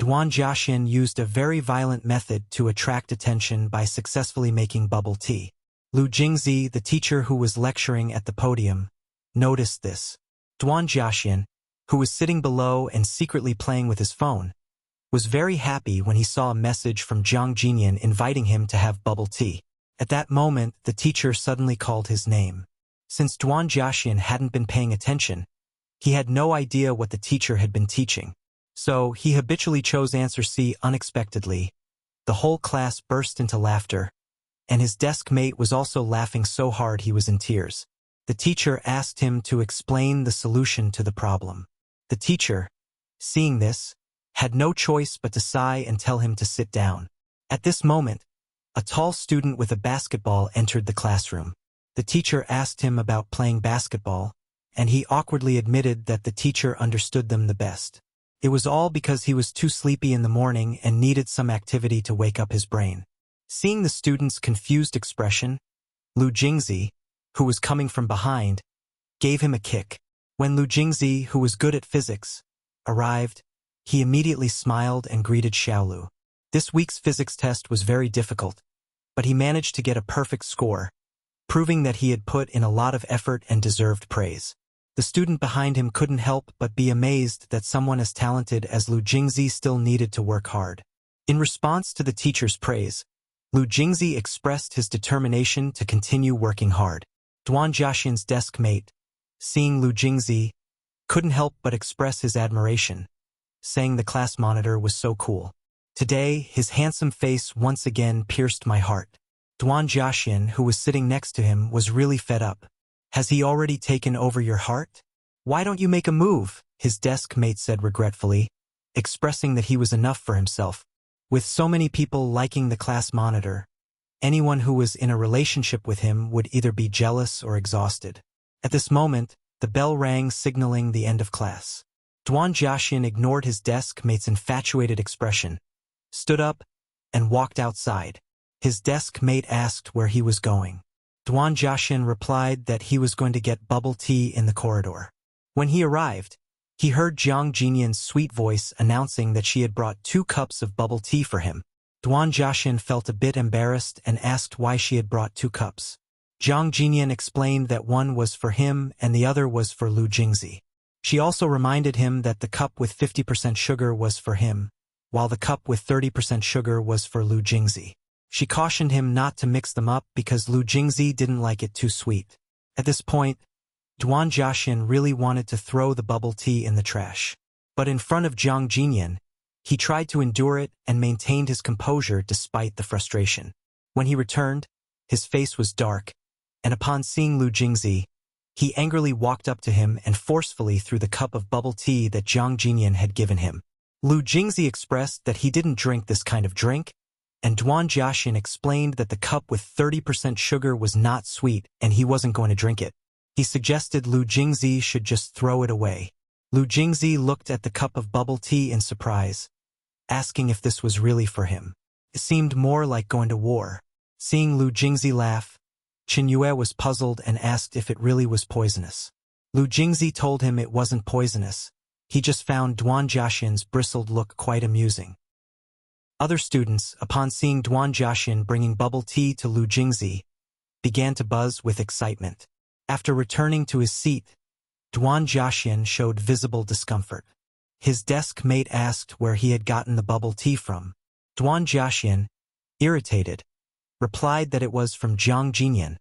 Duan Jiaxian used a very violent method to attract attention by successfully making bubble tea. Lu Jingzi, the teacher who was lecturing at the podium, noticed this. Duan Jiaxian, who was sitting below and secretly playing with his phone, was very happy when he saw a message from Jiang Jinian inviting him to have bubble tea. At that moment, the teacher suddenly called his name. Since Duan Jiaxian hadn't been paying attention, he had no idea what the teacher had been teaching. So, he habitually chose answer C unexpectedly. The whole class burst into laughter, and his desk mate was also laughing so hard he was in tears. The teacher asked him to explain the solution to the problem. The teacher, seeing this, had no choice but to sigh and tell him to sit down. At this moment, a tall student with a basketball entered the classroom. The teacher asked him about playing basketball, and he awkwardly admitted that the teacher understood them the best. It was all because he was too sleepy in the morning and needed some activity to wake up his brain. Seeing the student's confused expression, Lu Jingzi, who was coming from behind, gave him a kick. When Lu Jingzi, who was good at physics, arrived, he immediately smiled and greeted Xiaolu. This week's physics test was very difficult, but he managed to get a perfect score, proving that he had put in a lot of effort and deserved praise. The student behind him couldn't help but be amazed that someone as talented as Lu Jingzi still needed to work hard. In response to the teacher's praise, Lu Jingzi expressed his determination to continue working hard. Duan Jiaxian's desk mate, seeing Lu Jingzi, couldn't help but express his admiration, saying the class monitor was so cool. Today, his handsome face once again pierced my heart. Duan Jiaxian, who was sitting next to him, was really fed up. Has he already taken over your heart? Why don't you make a move? His desk mate said regretfully, expressing that he was enough for himself. With so many people liking the class monitor, anyone who was in a relationship with him would either be jealous or exhausted. At this moment, the bell rang signaling the end of class. Duan Jiaxian ignored his desk mate's infatuated expression, stood up, and walked outside. His desk mate asked where he was going. Duan Jiaxian replied that he was going to get bubble tea in the corridor. When he arrived, he heard Jiang Jinian's sweet voice announcing that she had brought 2 cups of bubble tea for him. Duan Jiaxian felt a bit embarrassed and asked why she had brought 2 cups. Jiang Jinian explained that one was for him and the other was for Lu Jingzi. She also reminded him that the cup with 50% sugar was for him, while the cup with 30% sugar was for Lu Jingzi. She cautioned him not to mix them up because Lu Jingzi didn't like it too sweet. At this point, Duan Jiaxian really wanted to throw the bubble tea in the trash. But in front of Jiang Jinian, he tried to endure it and maintained his composure despite the frustration. When he returned, his face was dark, and upon seeing Lu Jingzi, he angrily walked up to him and forcefully threw the cup of bubble tea that Jiang Jinian had given him. Lu Jingzi expressed that he didn't drink this kind of drink, and Duan Jiaxian explained that the cup with 30% sugar was not sweet and he wasn't going to drink it. He suggested Lu Jingzi should just throw it away. Lu Jingzi looked at the cup of bubble tea in surprise, asking if this was really for him. It seemed more like going to war. Seeing Lu Jingzi laugh, Chenlv was puzzled and asked if it really was poisonous. Lu Jingzi told him it wasn't poisonous. He just found Duan Jiaxian's bristled look quite amusing. Other students, upon seeing Duan Jiaxian bringing bubble tea to Lu Jingzi, began to buzz with excitement. After returning to his seat, Duan Jiaxian showed visible discomfort. His desk mate asked where he had gotten the bubble tea from. Duan Jiaxian, irritated, replied that it was from Jiang Jinian,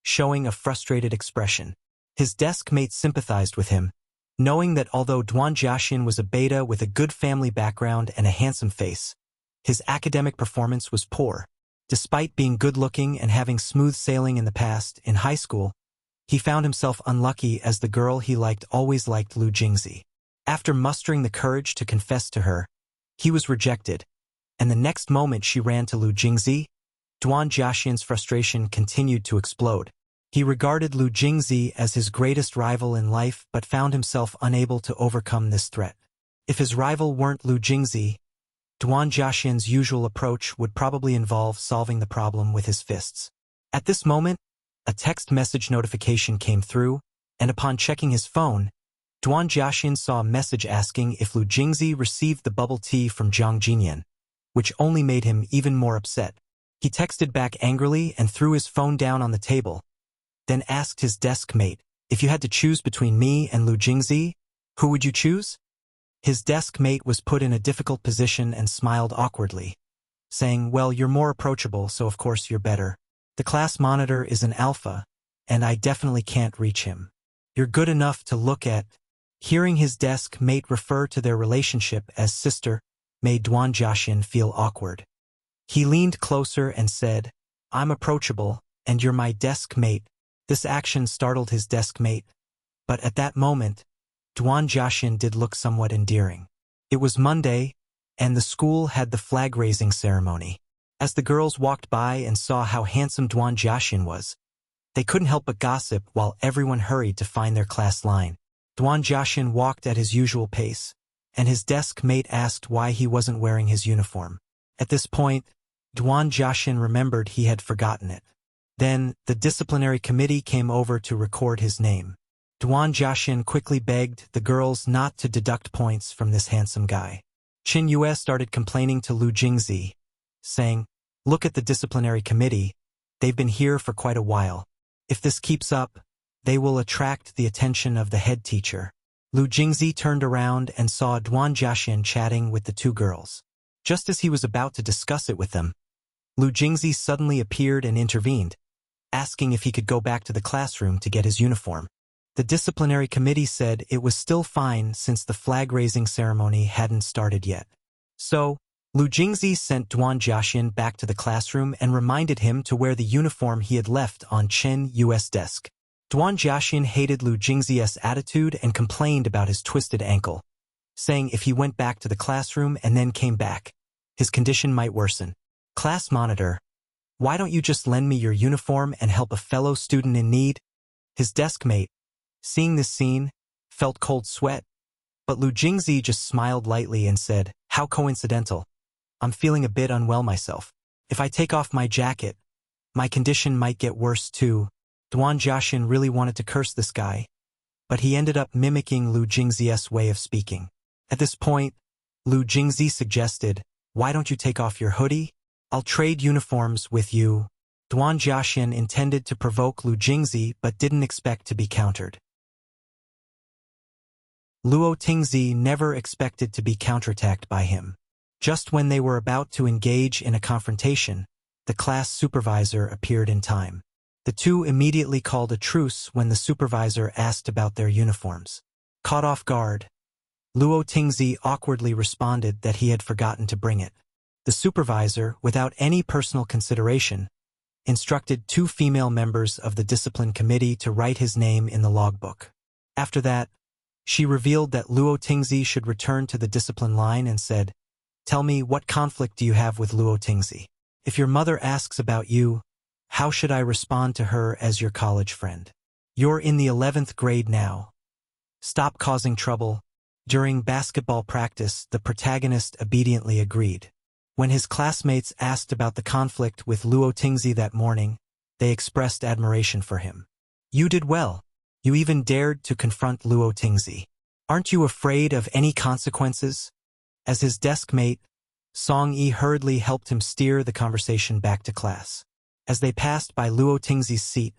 showing a frustrated expression. His desk mate sympathized with him, knowing that although Duan Jiaxian was a beta with a good family background and a handsome face, his academic performance was poor. Despite being good-looking and having smooth sailing in the past, in high school, he found himself unlucky as the girl he liked always liked Lu Jingzi. After mustering the courage to confess to her, he was rejected, and the next moment she ran to Lu Jingzi. Duan Jiaxian's frustration continued to explode. He regarded Lu Jingzi as his greatest rival in life but found himself unable to overcome this threat. If his rival weren't Lu Jingzi, Duan Jiaxian's usual approach would probably involve solving the problem with his fists. At this moment, a text message notification came through, and upon checking his phone, Duan Jiaxin saw a message asking if Lu Jingzi received the bubble tea from Jiang Jinyan, which only made him even more upset. He texted back angrily and threw his phone down on the table, then asked his desk mate, "If you had to choose between me and Lu Jingzi, who would you choose?" His desk mate was put in a difficult position and smiled awkwardly, saying, "Well, you're more approachable, so of course you're better. The class monitor is an alpha, and I definitely can't reach him. You're good enough to look at." Hearing his desk mate refer to their relationship as sister made Duan Jiaxin feel awkward. He leaned closer and said, "I'm approachable, and you're my desk mate." This action startled his desk mate, but at that moment, Duan Jiaxin did look somewhat endearing. It was Monday, and the school had the flag-raising ceremony. As the girls walked by and saw how handsome Duan Jiaxin was, they couldn't help but gossip while everyone hurried to find their class line. Duan Jiaxin walked at his usual pace, and his desk mate asked why he wasn't wearing his uniform. At this point, Duan Jiaxin remembered he had forgotten it. Then, the disciplinary committee came over to record his name. Duan Jiaxin quickly begged the girls not to deduct points from this handsome guy. Chenlv started complaining to Lu Jingzi, saying, "Look at the disciplinary committee, they've been here for quite a while. If this keeps up, they will attract the attention of the head teacher." Lu Jingzi turned around and saw Duan Jiaxin chatting with the two girls. Just as he was about to discuss it with them, Lu Jingzi suddenly appeared and intervened, asking if he could go back to the classroom to get his uniform. The disciplinary committee said it was still fine since the flag-raising ceremony hadn't started yet. So, Lu Jingzi sent Duan Jiaxin back to the classroom and reminded him to wear the uniform he had left on Chenlv's desk. Duan Jiaxin hated Lu Jingzi's attitude and complained about his twisted ankle, saying if he went back to the classroom and then came back, his condition might worsen. "Class monitor, why don't you just lend me your uniform and help a fellow student in need?" His desk mate, seeing this scene, felt cold sweat, but Lu Jingzi just smiled lightly and said, "How coincidental. I'm feeling a bit unwell myself. If I take off my jacket, my condition might get worse too." Duan Jiaxin really wanted to curse this guy, but he ended up mimicking Lu Jingzi's way of speaking. At this point, Lu Jingzi suggested, "Why don't you take off your hoodie? I'll trade uniforms with you." Duan Jiaxin intended to provoke Lu Jingzi but didn't expect to be countered. Luo Tingzi never expected to be counterattacked by him. Just when they were about to engage in a confrontation, the class supervisor appeared in time. The two immediately called a truce when the supervisor asked about their uniforms. Caught off guard, Luo Tingzi awkwardly responded that he had forgotten to bring it. The supervisor, without any personal consideration, instructed two female members of the discipline committee to write his name in the logbook. After that, she revealed that Luo Tingzi should return to the discipline line and said, "Tell me, what conflict do you have with Luo Tingzi? If your mother asks about you, how should I respond to her as your college friend? You're in the 11th grade now. Stop causing trouble." During basketball practice, the protagonist obediently agreed. When his classmates asked about the conflict with Luo Tingzi that morning, they expressed admiration for him. "You did well. You even dared to confront Luo Tingzi. Aren't you afraid of any consequences?" As his desk mate, Song Yi hurriedly helped him steer the conversation back to class. As they passed by Luo Tingzi's seat,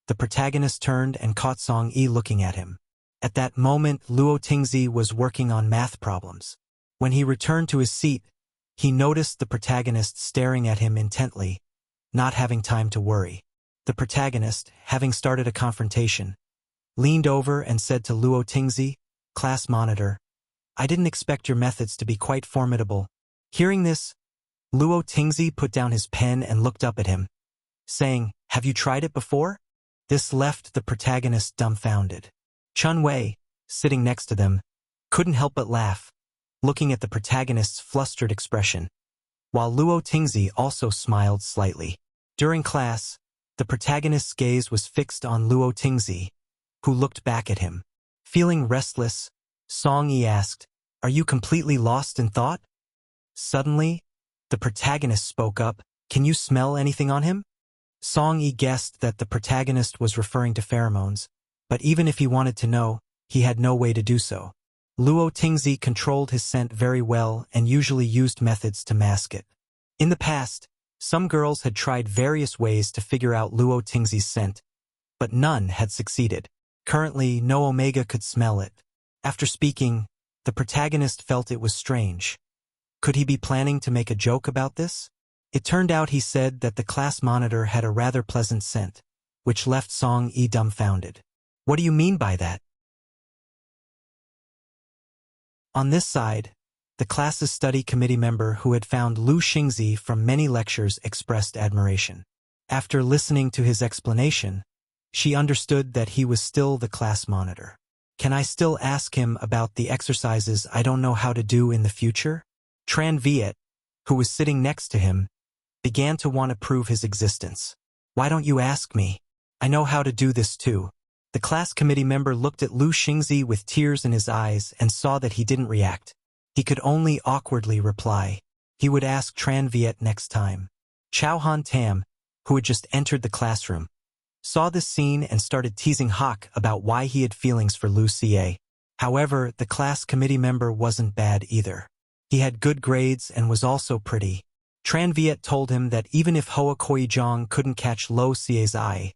the protagonist turned and caught Song Yi looking at him. At that moment, Luo Tingzi was working on math problems. When he returned to his seat, he noticed the protagonist staring at him intently, not having time to worry. The protagonist, having started a confrontation, leaned over and said to Luo Tingzi, "Class monitor, I didn't expect your methods to be quite formidable." Hearing this, Luo Tingzi put down his pen and looked up at him, saying, "Have you tried it before?" This left the protagonist dumbfounded. Chun Wei, sitting next to them, couldn't help but laugh, looking at the protagonist's flustered expression, while Luo Tingzi also smiled slightly. During class, the protagonist's gaze was fixed on Luo Tingzi, who looked back at him. Feeling restless, Song Yi asked, "Are you completely lost in thought?" Suddenly, the protagonist spoke up, "Can you smell anything on him?" Song Yi guessed that the protagonist was referring to pheromones, but even if he wanted to know, he had no way to do so. Luo Tingzi controlled his scent very well and usually used methods to mask it. In the past, some girls had tried various ways to figure out Luo Tingzi's scent, but none had succeeded. Currently, no Omega could smell it. After speaking, the protagonist felt it was strange. Could he be planning to make a joke about this? It turned out he said that the class monitor had a rather pleasant scent, which left Song Yi dumbfounded. What do you mean by that? On this side, the class's study committee member who had found Lu Xingzi from many lectures expressed admiration. After listening to his explanation, she understood that he was still the class monitor. Can I still ask him about the exercises I don't know how to do in the future? Tran Viet, who was sitting next to him, began to want to prove his existence. Why don't you ask me? I know how to do this too. The class committee member looked at Lu Xingzi with tears in his eyes and saw that he didn't react. He could only awkwardly reply. He would ask Tran Viet next time. Chao Han Tam, who had just entered the classroom, saw this scene and started teasing Hawk about why he had feelings for Lu Xie. However, the class committee member wasn't bad either. He had good grades and was also pretty. Tran Viet told him that even if Hoa Koizhong couldn't catch Lo Xie's eye,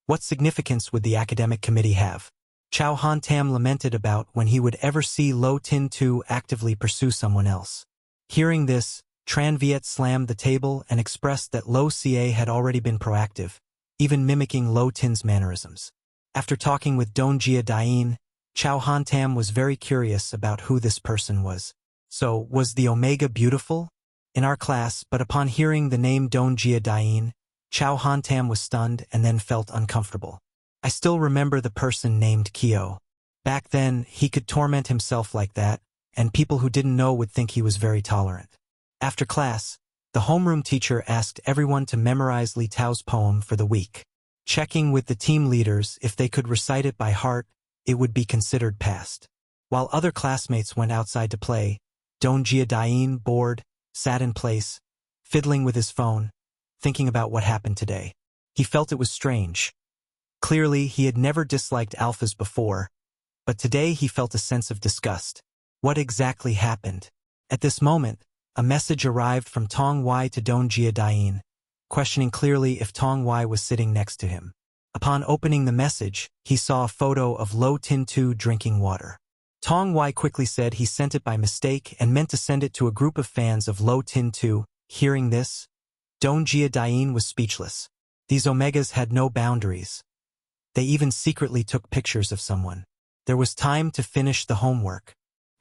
what significance would the academic committee have? Chao Han Tam lamented about when he would ever see Lo Tin Tu actively pursue someone else. Hearing this, Tran Viet slammed the table and expressed that Lo Xie had already been proactive, even mimicking Lo Tin's mannerisms. After talking with Don Jia Dain, Chao Han Tam was very curious about who this person was. So, was the Omega beautiful? In our class, but upon hearing the name Don Jia Dain, Chao Han Tam was stunned and then felt uncomfortable. I still remember the person named Kyo. Back then, he could torment himself like that, and people who didn't know would think he was very tolerant. After class, the homeroom teacher asked everyone to memorize Li Tao's poem for the week. Checking with the team leaders if they could recite it by heart, it would be considered passed. While other classmates went outside to play, Don Jia Dain, bored, sat in place, fiddling with his phone, thinking about what happened today. He felt it was strange. Clearly, he had never disliked alphas before, but today he felt a sense of disgust. What exactly happened? At this moment, a message arrived from Tong Wai to Don Jia Dain, questioning clearly if Tong Wai was sitting next to him. Upon opening the message, he saw a photo of Lo Tin Tu drinking water. Tong Wai quickly said he sent it by mistake and meant to send it to a group of fans of Lo Tin Tu. Hearing this, Don Jia Dain was speechless. These Omegas had no boundaries. They even secretly took pictures of someone. There was time to finish the homework.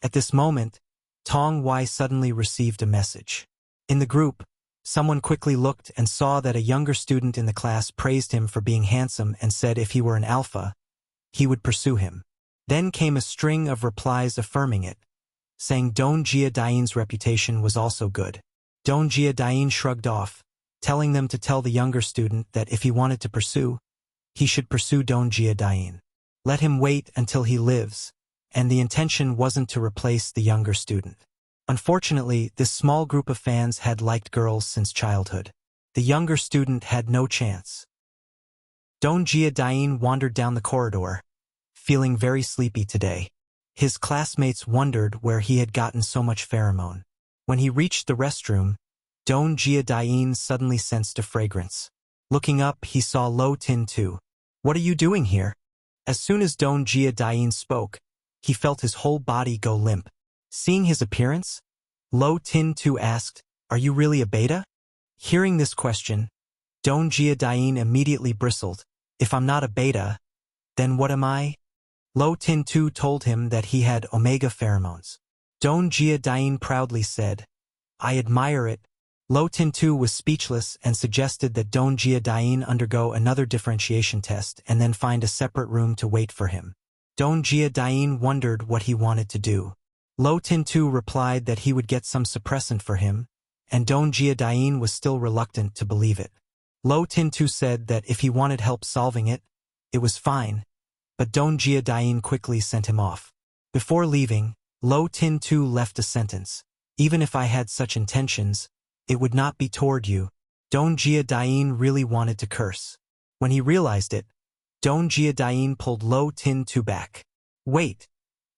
At this moment, Tong Wai suddenly received a message. In the group, someone quickly looked and saw that a younger student in the class praised him for being handsome and said if he were an alpha, he would pursue him. Then came a string of replies affirming it, saying Don Jia Dain's reputation was also good. Don Jia Dain shrugged off, telling them to tell the younger student that if he wanted to pursue, he should pursue Don Jia Dain. Let him wait until he lives, and the intention wasn't to replace the younger student. Unfortunately, this small group of fans had liked girls since childhood. The younger student had no chance. Don Jia Dain wandered down the corridor, feeling very sleepy today. His classmates wondered where he had gotten so much pheromone. When he reached the restroom, Don Jia Dain suddenly sensed a fragrance. Looking up, he saw Lo Tin Tu. What are you doing here? As soon as Don Jia Dain spoke, he felt his whole body go limp. Seeing his appearance, Lo Tin Tu asked, "Are you really a beta?" Hearing this question, Don Jia Dain immediately bristled. If I'm not a beta, then what am I? Lo Tin Tu told him that he had omega pheromones. Don Jia Dain proudly said, "I admire it." Lo Tin Tu was speechless and suggested that Don Jia Dain undergo another differentiation test and then find a separate room to wait for him. Don Jia Dain wondered what he wanted to do. Lo Tin Tu replied that he would get some suppressant for him, and Don Jia Dain was still reluctant to believe it. Lo Tin Tu said that if he wanted help solving it, it was fine, but Don Jia Dain quickly sent him off. Before leaving, Lo Tin Tu left a sentence. Even if I had such intentions, it would not be toward you. Don Jia Dain really wanted to curse. When he realized it, Don Jia Dain pulled Lo Tin Tu back. Wait,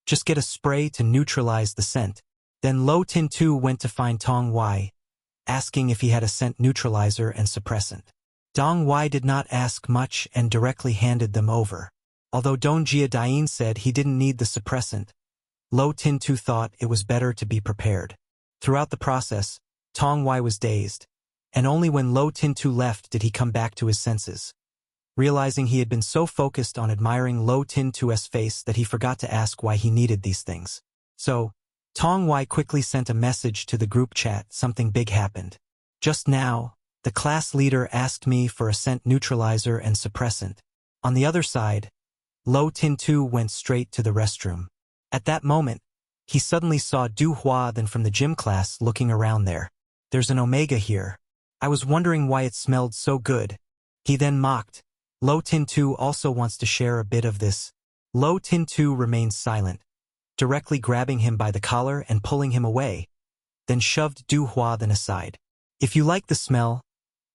just get a spray to neutralize the scent. Then Lo Tin Tu went to find Tong Wai, asking if he had a scent neutralizer and suppressant. Dong Wai did not ask much and directly handed them over. Although Dong Jia Dain said he didn't need the suppressant, Lo Tin Tu thought it was better to be prepared. Throughout the process, Tong Wai was dazed, and only when Lo Tin Tu left did he come back to his senses. Realizing he had been so focused on admiring Lo Tin Tu's face that he forgot to ask why he needed these things. So, Tong Wai quickly sent a message to the group chat. Something big happened. Just now, the class leader asked me for a scent neutralizer and suppressant. On the other side, Lo Tin Tu went straight to the restroom. At that moment, he suddenly saw Du Hua then from the gym class looking around there. There's an omega here. I was wondering why it smelled so good. He then mocked. Lo Tin Tu also wants to share a bit of this. Lo Tin Tu remained silent, directly grabbing him by the collar and pulling him away, then shoved Du Hua then aside. If you like the smell,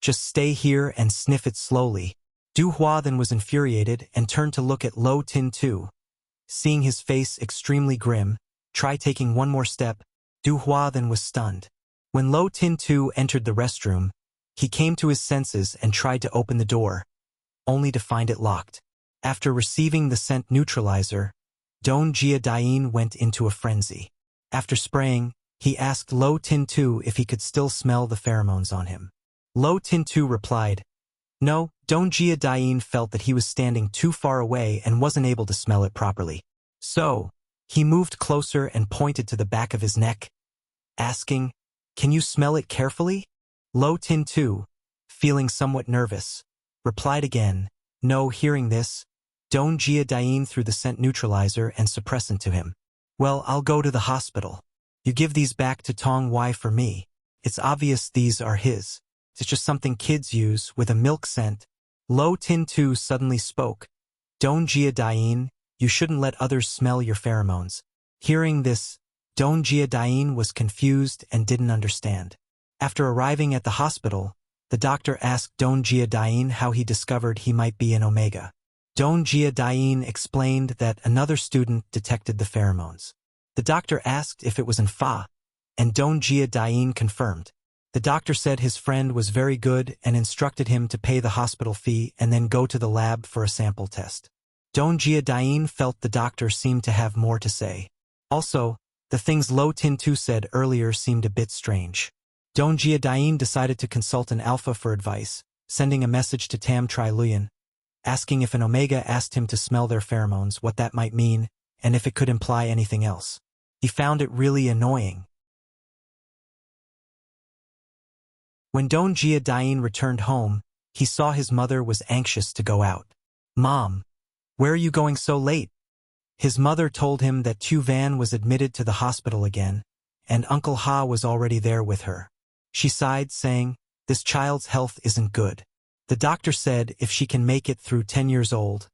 just stay here and sniff it slowly. Du Hua then was infuriated and turned to look at Lo Tin Tu. Seeing his face extremely grim, try taking one more step, Du Hua then was stunned. When Lo Tin Tu entered the restroom, he came to his senses and tried to open the door, only to find it locked. After receiving the scent neutralizer, Dong Jia Dain went into a frenzy. After spraying, he asked Lo Tin Tu if he could still smell the pheromones on him. Lo Tin Tu replied, no. Dong Jia Dain felt that he was standing too far away and wasn't able to smell it properly. So, he moved closer and pointed to the back of his neck, asking, can you smell it carefully? Lo Tin Tu, feeling somewhat nervous, replied again, no. Hearing this, Dong Jia Dain threw the scent neutralizer and suppressant to him. Well, I'll go to the hospital. You give these back to Tong Wai for me. It's obvious these are his. It's just something kids use with a milk scent. Lo Tin Tu suddenly spoke. Dong Jia Dain, you shouldn't let others smell your pheromones. Hearing this, Dong Jia Dain was confused and didn't understand. After arriving at the hospital, the doctor asked Dong Jia Dain how he discovered he might be an omega. Dong Jia Dain explained that another student detected the pheromones. The doctor asked if it was an Fa, and Dong Jia Dain confirmed. The doctor said his friend was very good and instructed him to pay the hospital fee and then go to the lab for a sample test. Dong Jia Dain felt the doctor seemed to have more to say. Also, the things Lo Tin Tu said earlier seemed a bit strange. Dong Jia Dain decided to consult an alpha for advice, sending a message to Tam Tri Luyan, asking if an omega asked him to smell their pheromones, what that might mean, and if it could imply anything else. He found it really annoying. When Dong Jia Dain returned home, he saw his mother was anxious to go out. Mom, where are you going so late? His mother told him that Tu Van was admitted to the hospital again, and Uncle Ha was already there with her. She sighed, saying, this child's health isn't good. The doctor said if she can make it through 10 years old,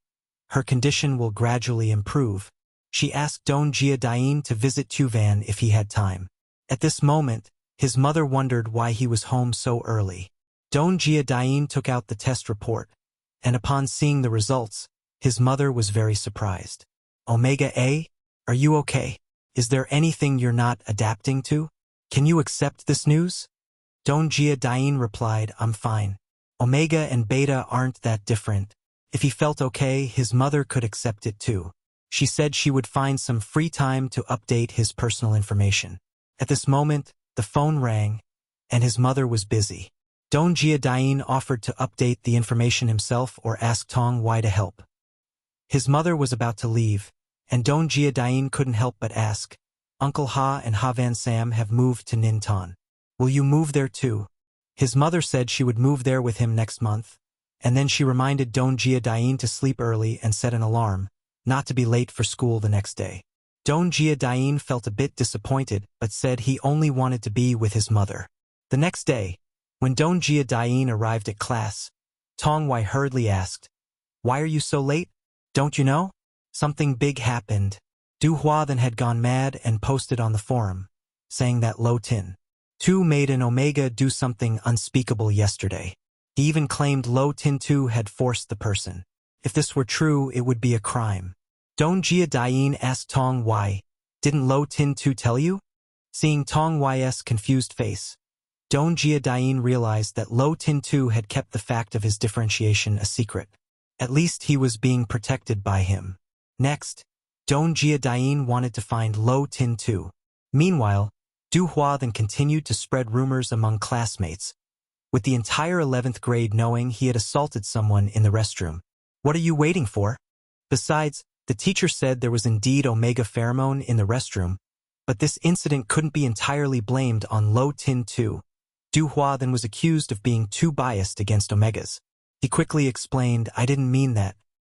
her condition will gradually improve. She asked Dong Jia Dain to visit Tu Van if he had time. At this moment, his mother wondered why he was home so early. Dong Jia Dain took out the test report, and upon seeing the results, his mother was very surprised. Omega A? Are you okay? Is there anything you're not adapting to? Can you accept this news? Dong Jia Dain replied, I'm fine. Omega and Beta aren't that different. If he felt okay, his mother could accept it too. She said she would find some free time to update his personal information. At this moment, the phone rang, and his mother was busy. Dong Jia Dain offered to update the information himself or ask Tong Wai to help. His mother was about to leave, and Dong Jia Dain couldn't help but ask, Uncle Ha and Ha Van Sam have moved to Nintan. Will you move there too? His mother said she would move there with him next month, and then she reminded Dong Jia Dain to sleep early and set an alarm, not to be late for school the next day. Dong Jia Dain felt a bit disappointed but said he only wanted to be with his mother. The next day, when Dong Jia Dain arrived at class, Tong Wai hurriedly asked, why are you so late? Don't you know? Something big happened. Du Hua then had gone mad and posted on the forum, saying that Lo Tin Tu made an omega do something unspeakable yesterday. He even claimed Lo Tin Tu had forced the person. If this were true, it would be a crime. Don't Jia Dian asked Tong why. Didn't Lo Tin Tu tell you? Seeing Tong Y's confused face, Don Jia Dian realized that Lo Tin Tu had kept the fact of his differentiation a secret. At least he was being protected by him. Next, Don Jia Dian wanted to find Lo Tin Tu. Meanwhile, Du Hua then continued to spread rumors among classmates, with the entire 11th grade knowing he had assaulted someone in the restroom. What are you waiting for? Besides, the teacher said there was indeed omega pheromone in the restroom, but this incident couldn't be entirely blamed on Lo Tin Tu. Du Hua then was accused of being too biased against omegas. He quickly explained, I didn't mean that.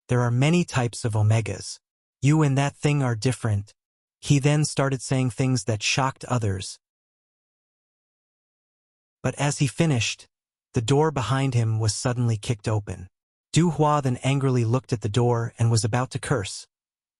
There are many types of omegas. You and that thing are different. He then started saying things that shocked others. But as he finished, the door behind him was suddenly kicked open. Du Hua then angrily looked at the door and was about to curse,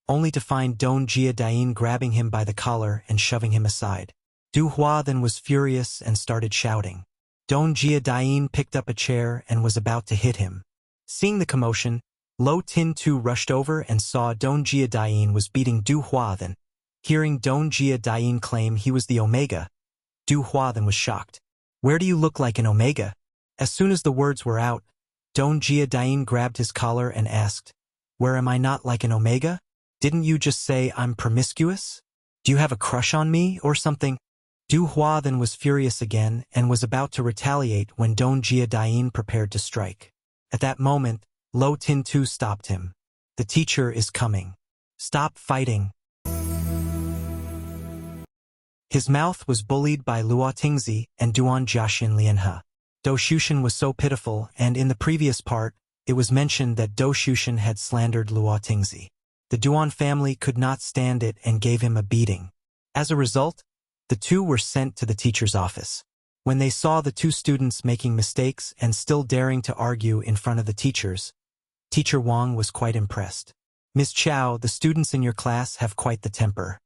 only to find Don Jia Dian grabbing him by the collar and shoving him aside. Du Hua then was furious and started shouting. Don Jia Dian picked up a chair and was about to hit him. Seeing the commotion, Lo Tin Tu rushed over and saw Don Jia Dian was beating Du Hua then. Hearing Don Jia Dian claim he was the Omega, Du Hua then was shocked. Where do you look like an Omega? As soon as the words were out, Don Jia Dian grabbed his collar and asked, Where am I not like an Omega? Didn't you just say I'm promiscuous? Do you have a crush on me or something? Du Hua then was furious again and was about to retaliate when Don Jia Dian prepared to strike. At that moment, Lo Tin Tu stopped him. The teacher is coming. Stop fighting. His mouth was bullied by Luo Tingzi and Duan Jiaxin Lianhe. Do Shushan was so pitiful, and in the previous part, it was mentioned that Do Shushan had slandered Luo Tingzi. The Duan family could not stand it and gave him a beating. As a result, the two were sent to the teacher's office. When they saw the two students making mistakes and still daring to argue in front of the teachers, Teacher Wang was quite impressed. Ms. Chow, the students in your class have quite the temper.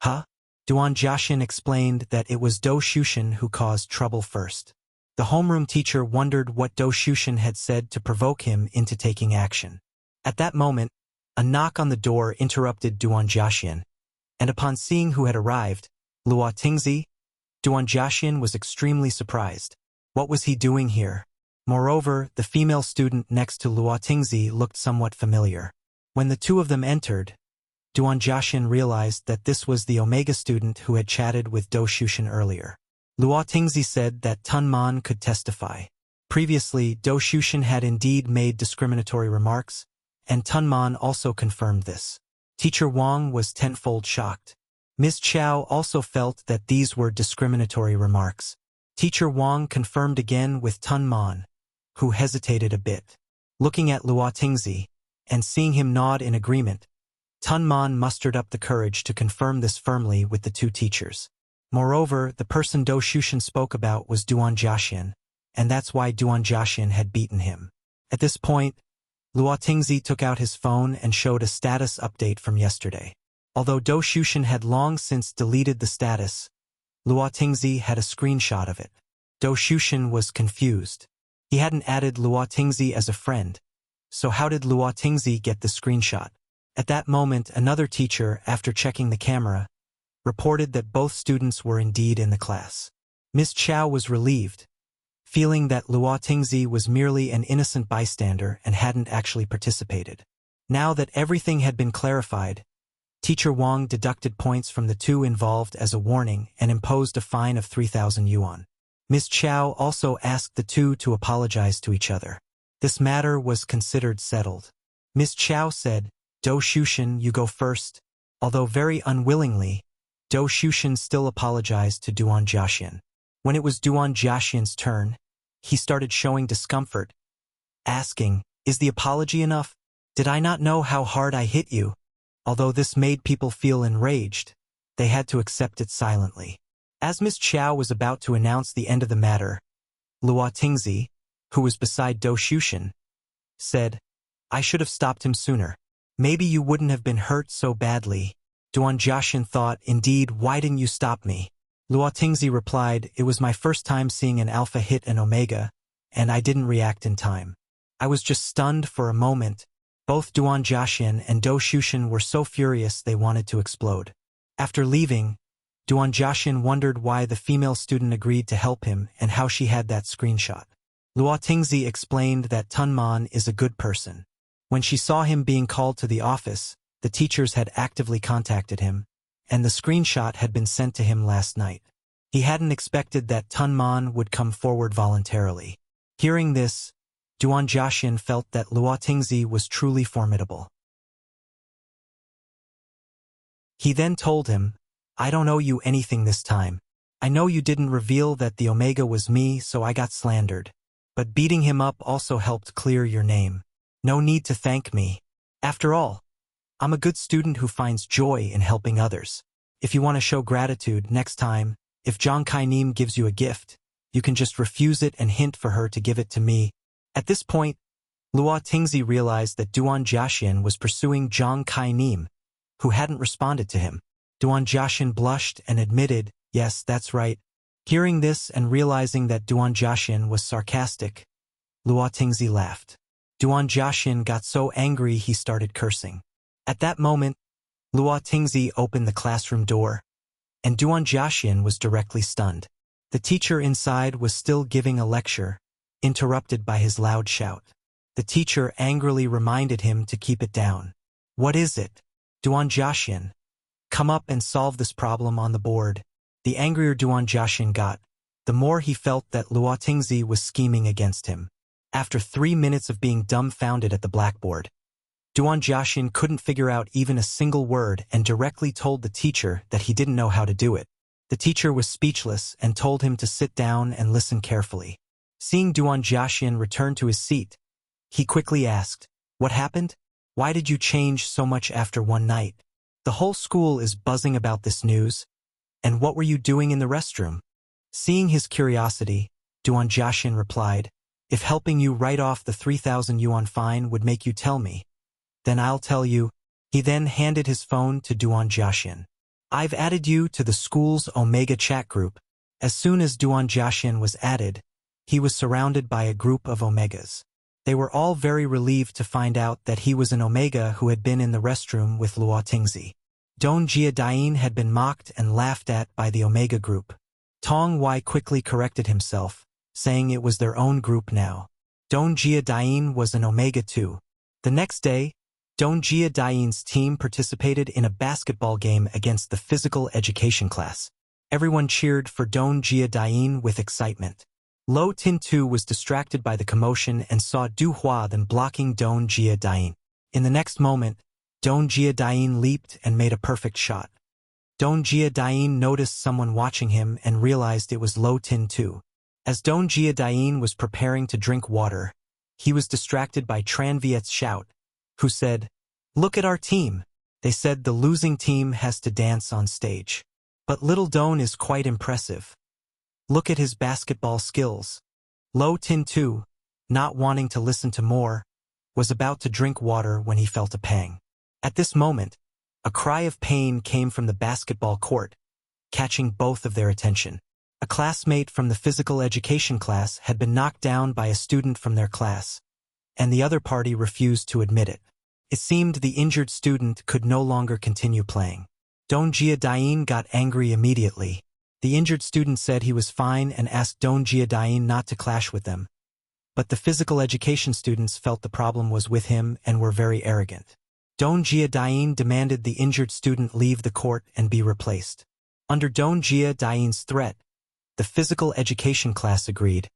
Huh? Duan Jiaxin explained that it was Do Shushan who caused trouble first. The homeroom teacher wondered what Do Shushan had said to provoke him into taking action. At that moment, a knock on the door interrupted Duan Jiaxin, and upon seeing who had arrived, Luo Tingzi, Duan Jiaxin was extremely surprised. What was he doing here? Moreover, the female student next to Luo Tingzi looked somewhat familiar. When the two of them entered, Duan Jiaxin realized that this was the Omega student who had chatted with Do Shushan earlier. Luo Tingzi said that Tun Man could testify. Previously, Do Shushan had indeed made discriminatory remarks, and Tun Man also confirmed this. Teacher Wang was tenfold shocked. Ms. Chow also felt that these were discriminatory remarks. Teacher Wang confirmed again with Tun Man, who hesitated a bit. Looking at Luo Tingzi, and seeing him nod in agreement, Tun Man mustered up the courage to confirm this firmly with the two teachers. Moreover, the person Do Shushan spoke about was Duan Jiaxin, and that's why Duan Jiaxin had beaten him. At this point, Luo Tingzi took out his phone and showed a status update from yesterday. Although Do Shushan had long since deleted the status, Luo Tingzi had a screenshot of it. Do Shushan was confused. He hadn't added Luo Tingzi as a friend, so how did Luo Tingzi get the screenshot? At that moment, another teacher, after checking the camera, reported that both students were indeed in the class. Ms. Chow was relieved, feeling that Luo Tingzi was merely an innocent bystander and hadn't actually participated. Now that everything had been clarified, Teacher Wang deducted points from the two involved as a warning and imposed a fine of 3,000 yuan. Ms. Chow also asked the two to apologize to each other. This matter was considered settled. Ms. Chow said, Do Shushan, you go first. Although very unwillingly, Do Shushan still apologized to Duan Jiaxin. When it was Duan Jiaxin's turn, he started showing discomfort, asking, Is the apology enough? Did I not know how hard I hit you? Although this made people feel enraged, they had to accept it silently. As Ms. Chow was about to announce the end of the matter, Luo Tingzi, who was beside Do Shushan, said, I should have stopped him sooner. Maybe you wouldn't have been hurt so badly. Duan Jiaxin thought, Indeed, why didn't you stop me? Luo Tingzi replied, It was my first time seeing an alpha hit an omega, and I didn't react in time. I was just stunned for a moment, Both Duan Jiaxian and Dou Shushan were so furious they wanted to explode. After leaving, Duan Jiaxian wondered why the female student agreed to help him and how she had that screenshot. Luo Tingzi explained that Tun Man is a good person. When she saw him being called to the office, the teachers had actively contacted him, and the screenshot had been sent to him last night. He hadn't expected that Tun Man would come forward voluntarily. Hearing this, Duan Jiaxian felt that Luo Tingzi was truly formidable. He then told him, "I don't owe you anything this time. I know you didn't reveal that the Omega was me, so I got slandered. But beating him up also helped clear your name. No need to thank me. After all, I'm a good student who finds joy in helping others. If you want to show gratitude next time, if Zhang Kainim gives you a gift, you can just refuse it and hint for her to give it to me." At this point, Luo Tingzi realized that Duan Jiaxian was pursuing Zhang Kainim, who hadn't responded to him. Duan Jiaxian blushed and admitted, "Yes, that's right." Hearing this and realizing that Duan Jiaxian was sarcastic, Luo Tingzi laughed. Duan Jiaxian got so angry he started cursing. At that moment, Luo Tingzi opened the classroom door, and Duan Jiaxian was directly stunned. The teacher inside was still giving a lecture, interrupted by his loud shout. The teacher angrily reminded him to keep it down. "What is it? Duan Jiaxian, come up and solve this problem on the board." The angrier Duan Jiaxian got, the more he felt that Luo Tingzi was scheming against him. After 3 minutes of being dumbfounded at the blackboard, Duan Jiaxian couldn't figure out even a single word and directly told the teacher that he didn't know how to do it. The teacher was speechless and told him to sit down and listen carefully. Seeing Duan Jiaxian return to his seat, he quickly asked, "What happened? Why did you change so much after one night? The whole school is buzzing about this news. And what were you doing in the restroom?" Seeing his curiosity, Duan Jiaxian replied, "If helping you write off the 3,000 yuan fine would make you tell me, then I'll tell you." He then handed his phone to Duan Jiaxian. "I've added you to the school's Omega chat group." As soon as Duan Jiaxian was added, he was surrounded by a group of Omegas. They were all very relieved to find out that he was an Omega who had been in the restroom with Luo Tingzi. Don Jia Dain had been mocked and laughed at by the Omega group. Tong Wai quickly corrected himself, saying it was their own group now. Don Jia Dain was an Omega too. The next day, Don Jia Dain's team participated in a basketball game against the physical education class. Everyone cheered for Don Jia Dain with excitement. Lo Tin-tu was distracted by the commotion and saw Du Hua then blocking Don Jia Dain. In the next moment, Don Jia Dain leaped and made a perfect shot. Don Jia Dain noticed someone watching him and realized it was Lo Tin-tu. As Don Jia Dain was preparing to drink water, he was distracted by Tran Viet's shout, who said, "Look at our team." They said the losing team has to dance on stage. But little Don is quite impressive. Look at his basketball skills. Lo Tin-tu, not wanting to listen to more, was about to drink water when he felt a pang. At this moment, a cry of pain came from the basketball court, catching both of their attention. A classmate from the physical education class had been knocked down by a student from their class, and the other party refused to admit it. It seemed the injured student could no longer continue playing. Don Jia Dain got angry immediately. The injured student said he was fine and asked Don Jia Dain not to clash with them. But the physical education students felt the problem was with him and were very arrogant. Don Jia Dain demanded the injured student leave the court and be replaced. Under Don Jia Dain's threat, the physical education class agreed,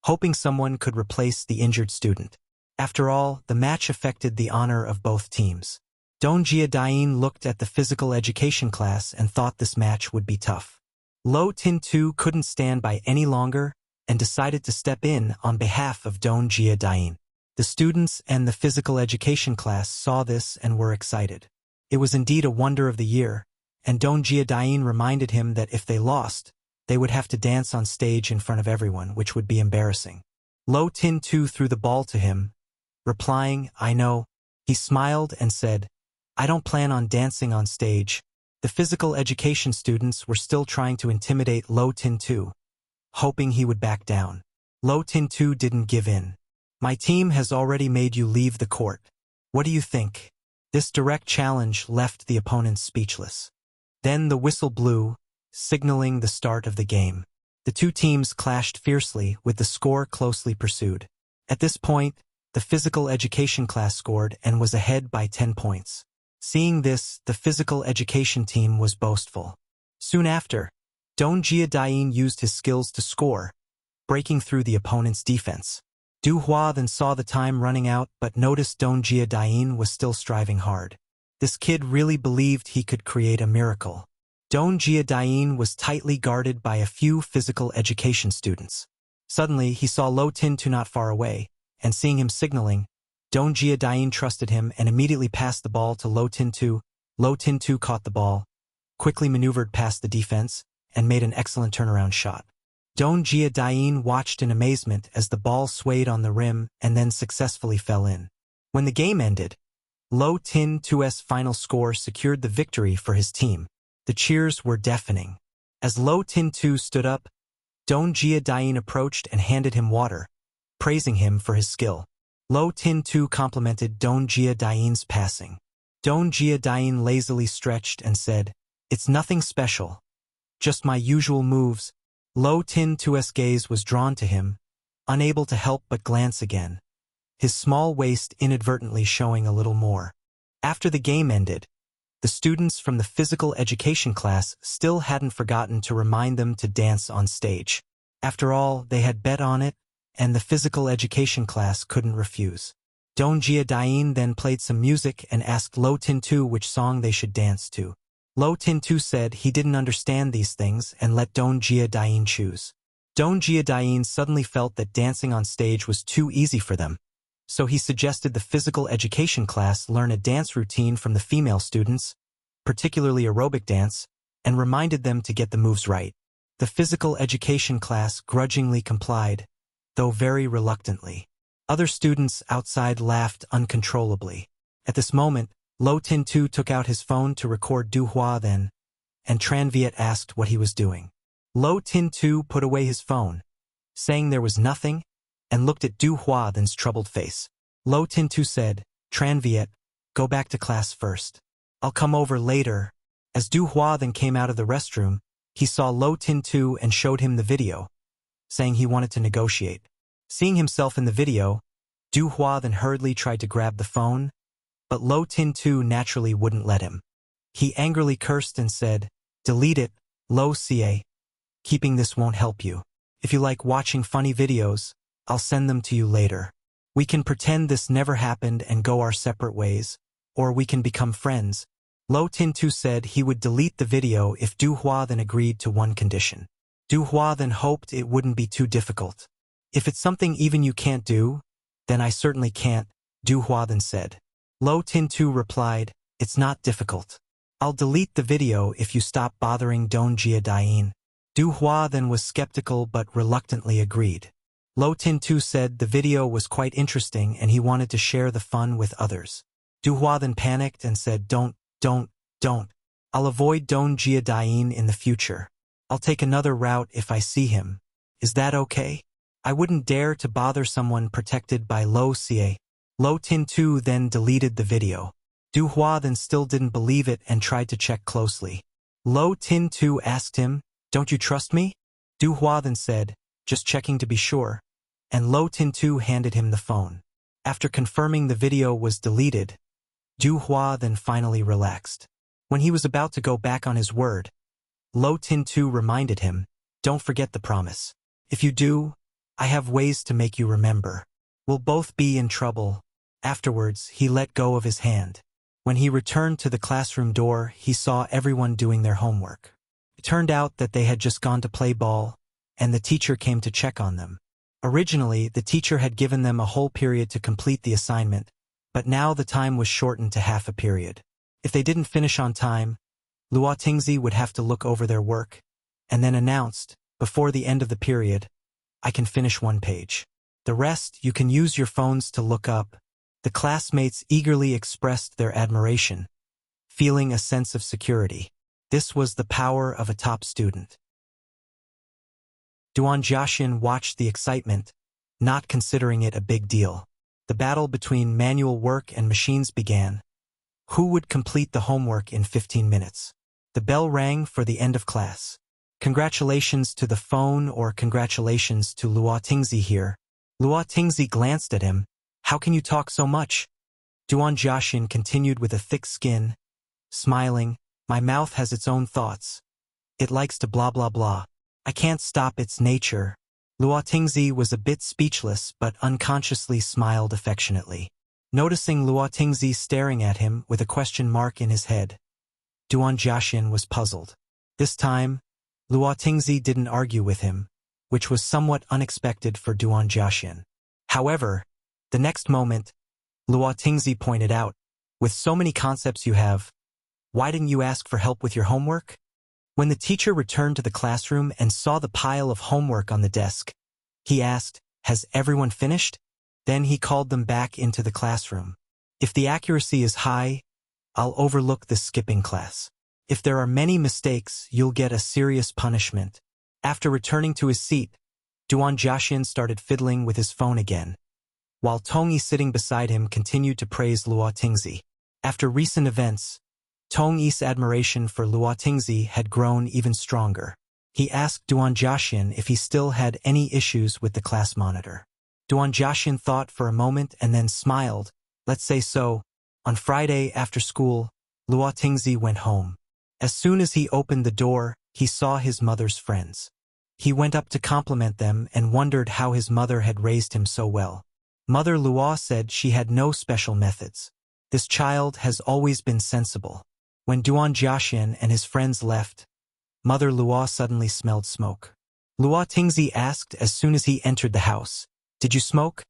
hoping someone could replace the injured student. After all, the match affected the honor of both teams. Don Jia Dain looked at the physical education class and thought this match would be tough. Lo Tin-tu couldn't stand by any longer and decided to step in on behalf of Don Jia Dain. The students and the physical education class saw this and were excited. It was indeed a wonder of the year, and Don Jia Dain reminded him that if they lost, they would have to dance on stage in front of everyone, which would be embarrassing. Lo Tin-tu threw the ball to him, replying, "I know." He smiled and said, "I don't plan on dancing on stage." The physical education students were still trying to intimidate Lo Tin-tu, hoping he would back down. Lo Tin-tu didn't give in. "My team has already made you leave the court. What do you think? This direct challenge left the opponents speechless. Then the whistle blew, signaling the start of the game. The two teams clashed fiercely, with the score closely pursued. At this point, the physical education class scored and was ahead by 10 points. Seeing this, the physical education team was boastful. Soon after, Dongjia Dain used his skills to score, breaking through the opponent's defense. Du Hua then saw the time running out but noticed Dongjia Dain was still striving hard. This kid really believed he could create a miracle. Dongjia Dain was tightly guarded by a few physical education students. Suddenly, he saw Lo Tin-tu not far away, and seeing him signaling, Dongjia Dain trusted him and immediately passed the ball to Lo Tin-tu. Lo Tin-tu caught the ball, quickly maneuvered past the defense, and made an excellent turnaround shot. Dongjia Dain watched in amazement as the ball swayed on the rim and then successfully fell in. When the game ended, Lo Tin-tu's final score secured the victory for his team. The cheers were deafening. As Lo Tin-tu stood up, Dongjia Dain approached and handed him water, praising him for his skill. Lo Tin-tu complimented Dongjia Dain's passing. Dongjia Dain lazily stretched and said, "It's nothing special. Just my usual moves." Lo Tin-tu's gaze was drawn to him, unable to help but glance again, his small waist inadvertently showing a little more. After the game ended, the students from the physical education class still hadn't forgotten to remind them to dance on stage. After all, they had bet on it, and the physical education class couldn't refuse. Dongjia Dain then played some music and asked Lo Tin-tu which song they should dance to. Lo Tin-tu said he didn't understand these things and let Dongjia Dain choose. Dongjia Dain suddenly felt that dancing on stage was too easy for them, so he suggested the physical education class learn a dance routine from the female students, particularly aerobic dance, and reminded them to get the moves right. The physical education class grudgingly complied, though very reluctantly. Other students outside laughed uncontrollably. At this moment, Lo Tin-tu took out his phone to record Du Hua then, and Tran Viet asked what he was doing. Lo Tin-tu put away his phone, saying there was nothing, and looked at Du Hua then's troubled face. Lo Tin-tu said, "Tran Viet, go back to class first. I'll come over later." As Du Hua then came out of the restroom, he saw Lo Tin-tu and showed him the video, saying he wanted to negotiate. Seeing himself in the video, Du Hua then hurriedly tried to grab the phone, but Lo Tin-tu naturally wouldn't let him. He angrily cursed and said, "Delete it, Lo Xie. Keeping this won't help you. If you like watching funny videos, I'll send them to you later. We can pretend this never happened and go our separate ways, or we can become friends." Lo Tin-tu said he would delete the video if Du Hua then agreed to one condition. Du Hua then hoped it wouldn't be too difficult. "If it's something even you can't do, then I certainly can't," Du Hua then said. Lo Tin-tu replied, "It's not difficult. I'll delete the video if you stop bothering Dongjia Dain." Du Hua then was skeptical but reluctantly agreed. Lo Tin-tu said the video was quite interesting and he wanted to share the fun with others. Du Hua then panicked and said, Don't. I'll avoid Dongjia Dain in the future. I'll take another route if I see him. Is that okay? I wouldn't dare to bother someone protected by Lo Xie." Lo Tin-tu then deleted the video. Du Hua then still didn't believe it and tried to check closely. Lo Tin-tu asked him, "Don't you trust me?" Du Hua then said, "Just checking to be sure," and Lo Tin-tu handed him the phone. After confirming the video was deleted, Du Hua then finally relaxed. When he was about to go back on his word, Lo Tin-tu reminded him, "Don't forget the promise. If you do, I have ways to make you remember. We'll both be in trouble." Afterwards, he let go of his hand. When he returned to the classroom door, he saw everyone doing their homework. It turned out that they had just gone to play ball, and the teacher came to check on them. Originally, the teacher had given them a whole period to complete the assignment, but now the time was shortened to half a period. If they didn't finish on time, Liucong would have to look over their work, and then announced, before the end of the period, "I can finish one page. The rest you can use your phones to look up." The classmates eagerly expressed their admiration, feeling a sense of security. This was the power of a top student. Duan Jiaxian watched the excitement, not considering it a big deal. The battle between manual work and machines began. Who would complete the homework in 15 minutes? The bell rang for the end of class. Congratulations to the phone, or congratulations to liucong here. Liucong glanced at him. How can you talk so much? Duan Jiaxin continued with a thick skin, smiling. My mouth has its own thoughts. It likes to blah blah blah. I can't stop its nature. Liucong was a bit speechless but unconsciously smiled affectionately. Noticing Liucong staring at him with a question mark in his head, Duan Jiaxin was puzzled. This time, Liucong didn't argue with him, which was somewhat unexpected for Duan Jiaxin. However, the next moment, Liucong pointed out, with so many concepts you have, why didn't you ask for help with your homework? When the teacher returned to the classroom and saw the pile of homework on the desk, he asked, has everyone finished? Then he called them back into the classroom. If the accuracy is high, I'll overlook the skipping class. If there are many mistakes, you'll get a serious punishment. After returning to his seat, Duan Jiaxin started fiddling with his phone again, while Tongyi sitting beside him continued to praise Liucong. After recent events, Tongyi's admiration for Liucong had grown even stronger. He asked Duan Jiaxin if he still had any issues with the class monitor. Duan Jiaxin thought for a moment and then smiled. Let's say so. On Friday after school, Liucong went home. As soon as he opened the door, he saw his mother's friends. He went up to compliment them and wondered how his mother had raised him so well. Mother Luo said she had no special methods. This child has always been sensible. When Duan Jiaxin and his friends left, Mother Luo suddenly smelled smoke. Liucong asked as soon as he entered the house, did you smoke?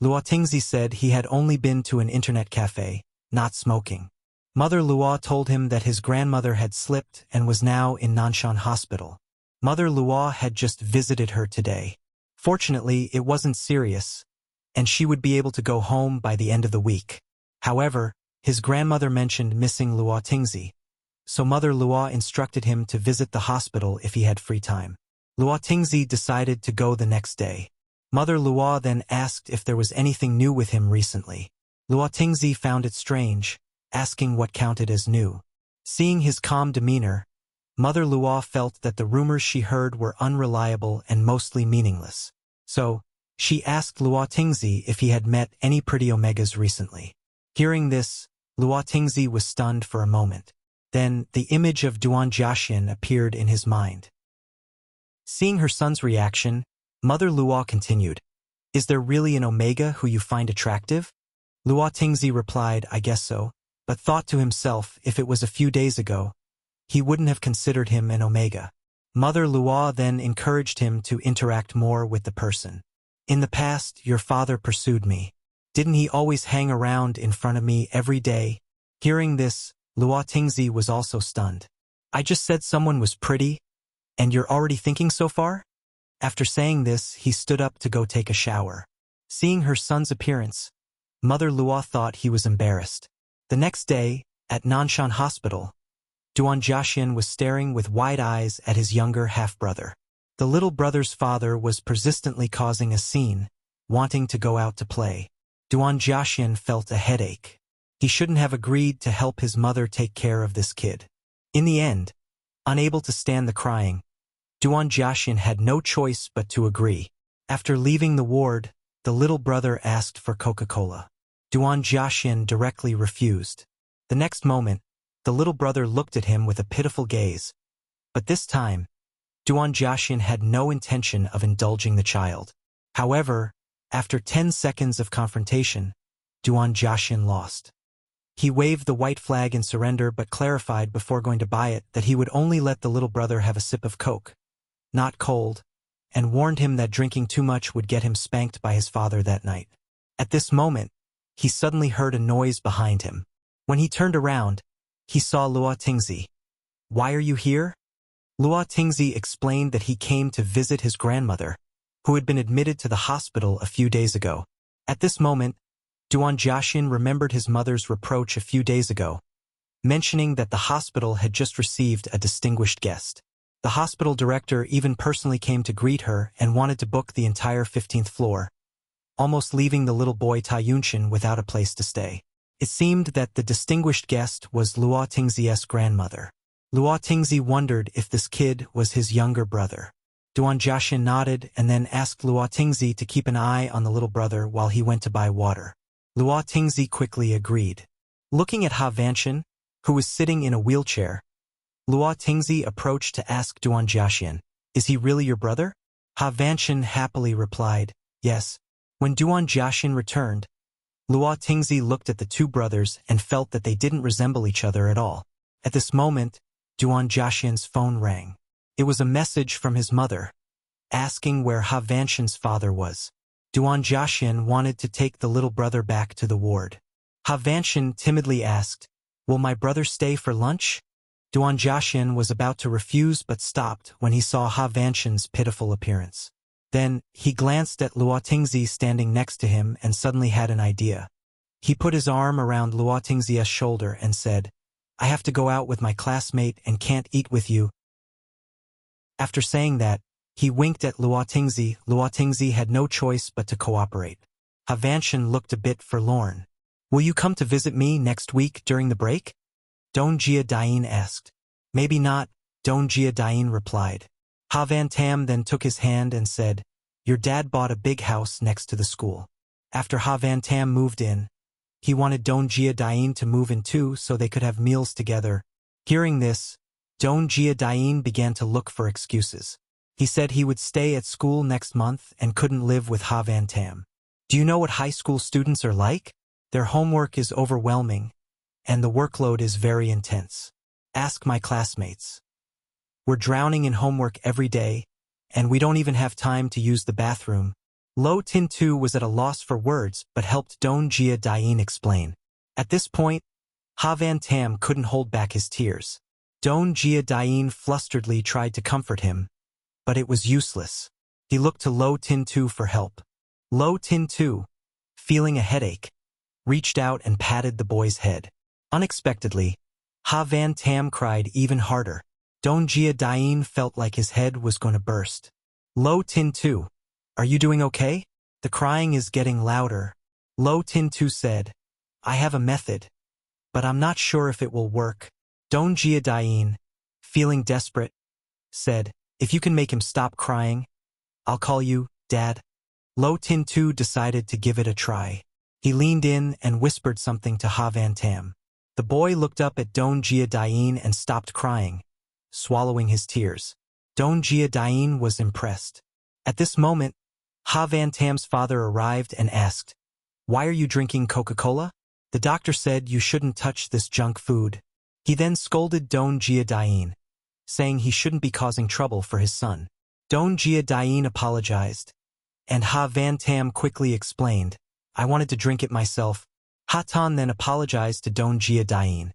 Liucong said he had only been to an internet cafe, not smoking. Mother Luo told him that his grandmother had slipped and was now in Nanshan Hospital. Mother Luo had just visited her today. Fortunately, it wasn't serious, and she would be able to go home by the end of the week. However, his grandmother mentioned missing Liucong, so Mother Luo instructed him to visit the hospital if he had free time. Liucong decided to go the next day. Mother Luo then asked if there was anything new with him recently. Liucong found it strange, asking what counted as new. Seeing his calm demeanor, Mother Luo felt that the rumors she heard were unreliable and mostly meaningless. So, she asked Liucong if he had met any pretty omegas recently. Hearing this, Liucong was stunned for a moment. Then, the image of Duan Jiaxin appeared in his mind. Seeing her son's reaction, Mother Luo continued, is there really an omega who you find attractive? Liucong replied, I guess so, but thought to himself if it was a few days ago, he wouldn't have considered him an omega. Mother Luo then encouraged him to interact more with the person. In the past, your father pursued me. Didn't he always hang around in front of me every day? Hearing this, Liucong was also stunned. I just said someone was pretty, and you're already thinking so far? After saying this, he stood up to go take a shower. Seeing her son's appearance, Mother Luo thought he was embarrassed. The next day, at Nanshan Hospital, Duan Jiaxin was staring with wide eyes at his younger half-brother. The little brother's father was persistently causing a scene, wanting to go out to play. Duan Jiaxin felt a headache. He shouldn't have agreed to help his mother take care of this kid. In the end, unable to stand the crying, Duan Jiaxin had no choice but to agree. After leaving the ward, the little brother asked for Coca-Cola. Duan Jiaxin directly refused. The next moment, the little brother looked at him with a pitiful gaze. But this time, Duan Jiaxin had no intention of indulging the child. However, after 10 seconds of confrontation, Duan Jiaxin lost. He waved the white flag in surrender but clarified before going to buy it that he would only let the little brother have a sip of Coke, not cold, and warned him that drinking too much would get him spanked by his father that night. At this moment, he suddenly heard a noise behind him. When he turned around, he saw Liucong. Why are you here? Liucong explained that he came to visit his grandmother, who had been admitted to the hospital a few days ago. At this moment, Duan Jiaxin remembered his mother's reproach a few days ago, mentioning that the hospital had just received a distinguished guest. The hospital director even personally came to greet her and wanted to book the entire 15th floor. almost leaving the little boy Ta Yunshin without a place to stay. It seemed that the distinguished guest was Luo Tingzi's grandmother. Luo Tingzi wondered if this kid was his younger brother. Duan Jiaxian nodded and then asked Luo Tingzi to keep an eye on the little brother while he went to buy water. Luo Tingzi quickly agreed. Looking at Ha Vanshan, who was sitting in a wheelchair, Luo Tingzi approached to ask Duan Jiaxian, "Is he really your brother?" Ha Vanshan happily replied, "Yes." When Duan Jiaxian returned, Luo Tingzi looked at the two brothers and felt that they didn't resemble each other at all. At this moment, Duan Jiaxian's phone rang. It was a message from his mother, asking where Ha Vanshan's father was. Duan Jiaxian wanted to take the little brother back to the ward. Ha Vanshan timidly asked, "Will my brother stay for lunch?" Duan Jiaxian was about to refuse but stopped when he saw Ha Vanshan's pitiful appearance. Then, he glanced at Luo Tingzi standing next to him and suddenly had an idea. He put his arm around Luo Tingzi's shoulder and said, "I have to go out with my classmate and can't eat with you." After saying that, he winked at Luo Tingzi. Luo Tingzi had no choice but to cooperate. Ha Vanshan looked a bit forlorn. "Will you come to visit me next week during the break?" Don Jia Dain asked. "Maybe not," Don Jia Dain replied. Ha Van Tam then took his hand and said, "Your dad bought a big house next to the school." After Ha Van Tam moved in, he wanted Don Jia Dain to move in too so they could have meals together. Hearing this, Don Jia Dain began to look for excuses. He said he would stay at school next month and couldn't live with Ha Van Tam. "Do you know what high school students are like? Their homework is overwhelming, and the workload is very intense. Ask my classmates. We're drowning in homework every day, and we don't even have time to use the bathroom." Lo Tin Tu was at a loss for words but helped Don Jia Dain explain. At this point, Ha Van Tam couldn't hold back his tears. Don Jia Dain flusteredly tried to comfort him, but it was useless. He looked to Lo Tin Tu for help. Lo Tin Tu, feeling a headache, reached out and patted the boy's head. Unexpectedly, Ha Van Tam cried even harder. Don Jia Dain felt like his head was going to burst. "Lo Tin Tu, are you doing okay? The crying is getting louder." Lo Tin Tu said, "I have a method, but I'm not sure if it will work." Don Jia Dain, feeling desperate, said, "If you can make him stop crying, I'll call you Dad." Lo Tin Tu decided to give it a try. He leaned in and whispered something to Ha Van Tam. The boy looked up at Don Jia Dain and stopped crying, swallowing his tears. Don Jia Dain was impressed. At this moment, Ha Van Tam's father arrived and asked, "Why are you drinking Coca-Cola? The doctor said you shouldn't touch this junk food." He then scolded Don Jia Dain, saying he shouldn't be causing trouble for his son. Don Jia Dain apologized, and Ha Van Tam quickly explained, "I wanted to drink it myself." Ha Tan then apologized to Don Jia Dain,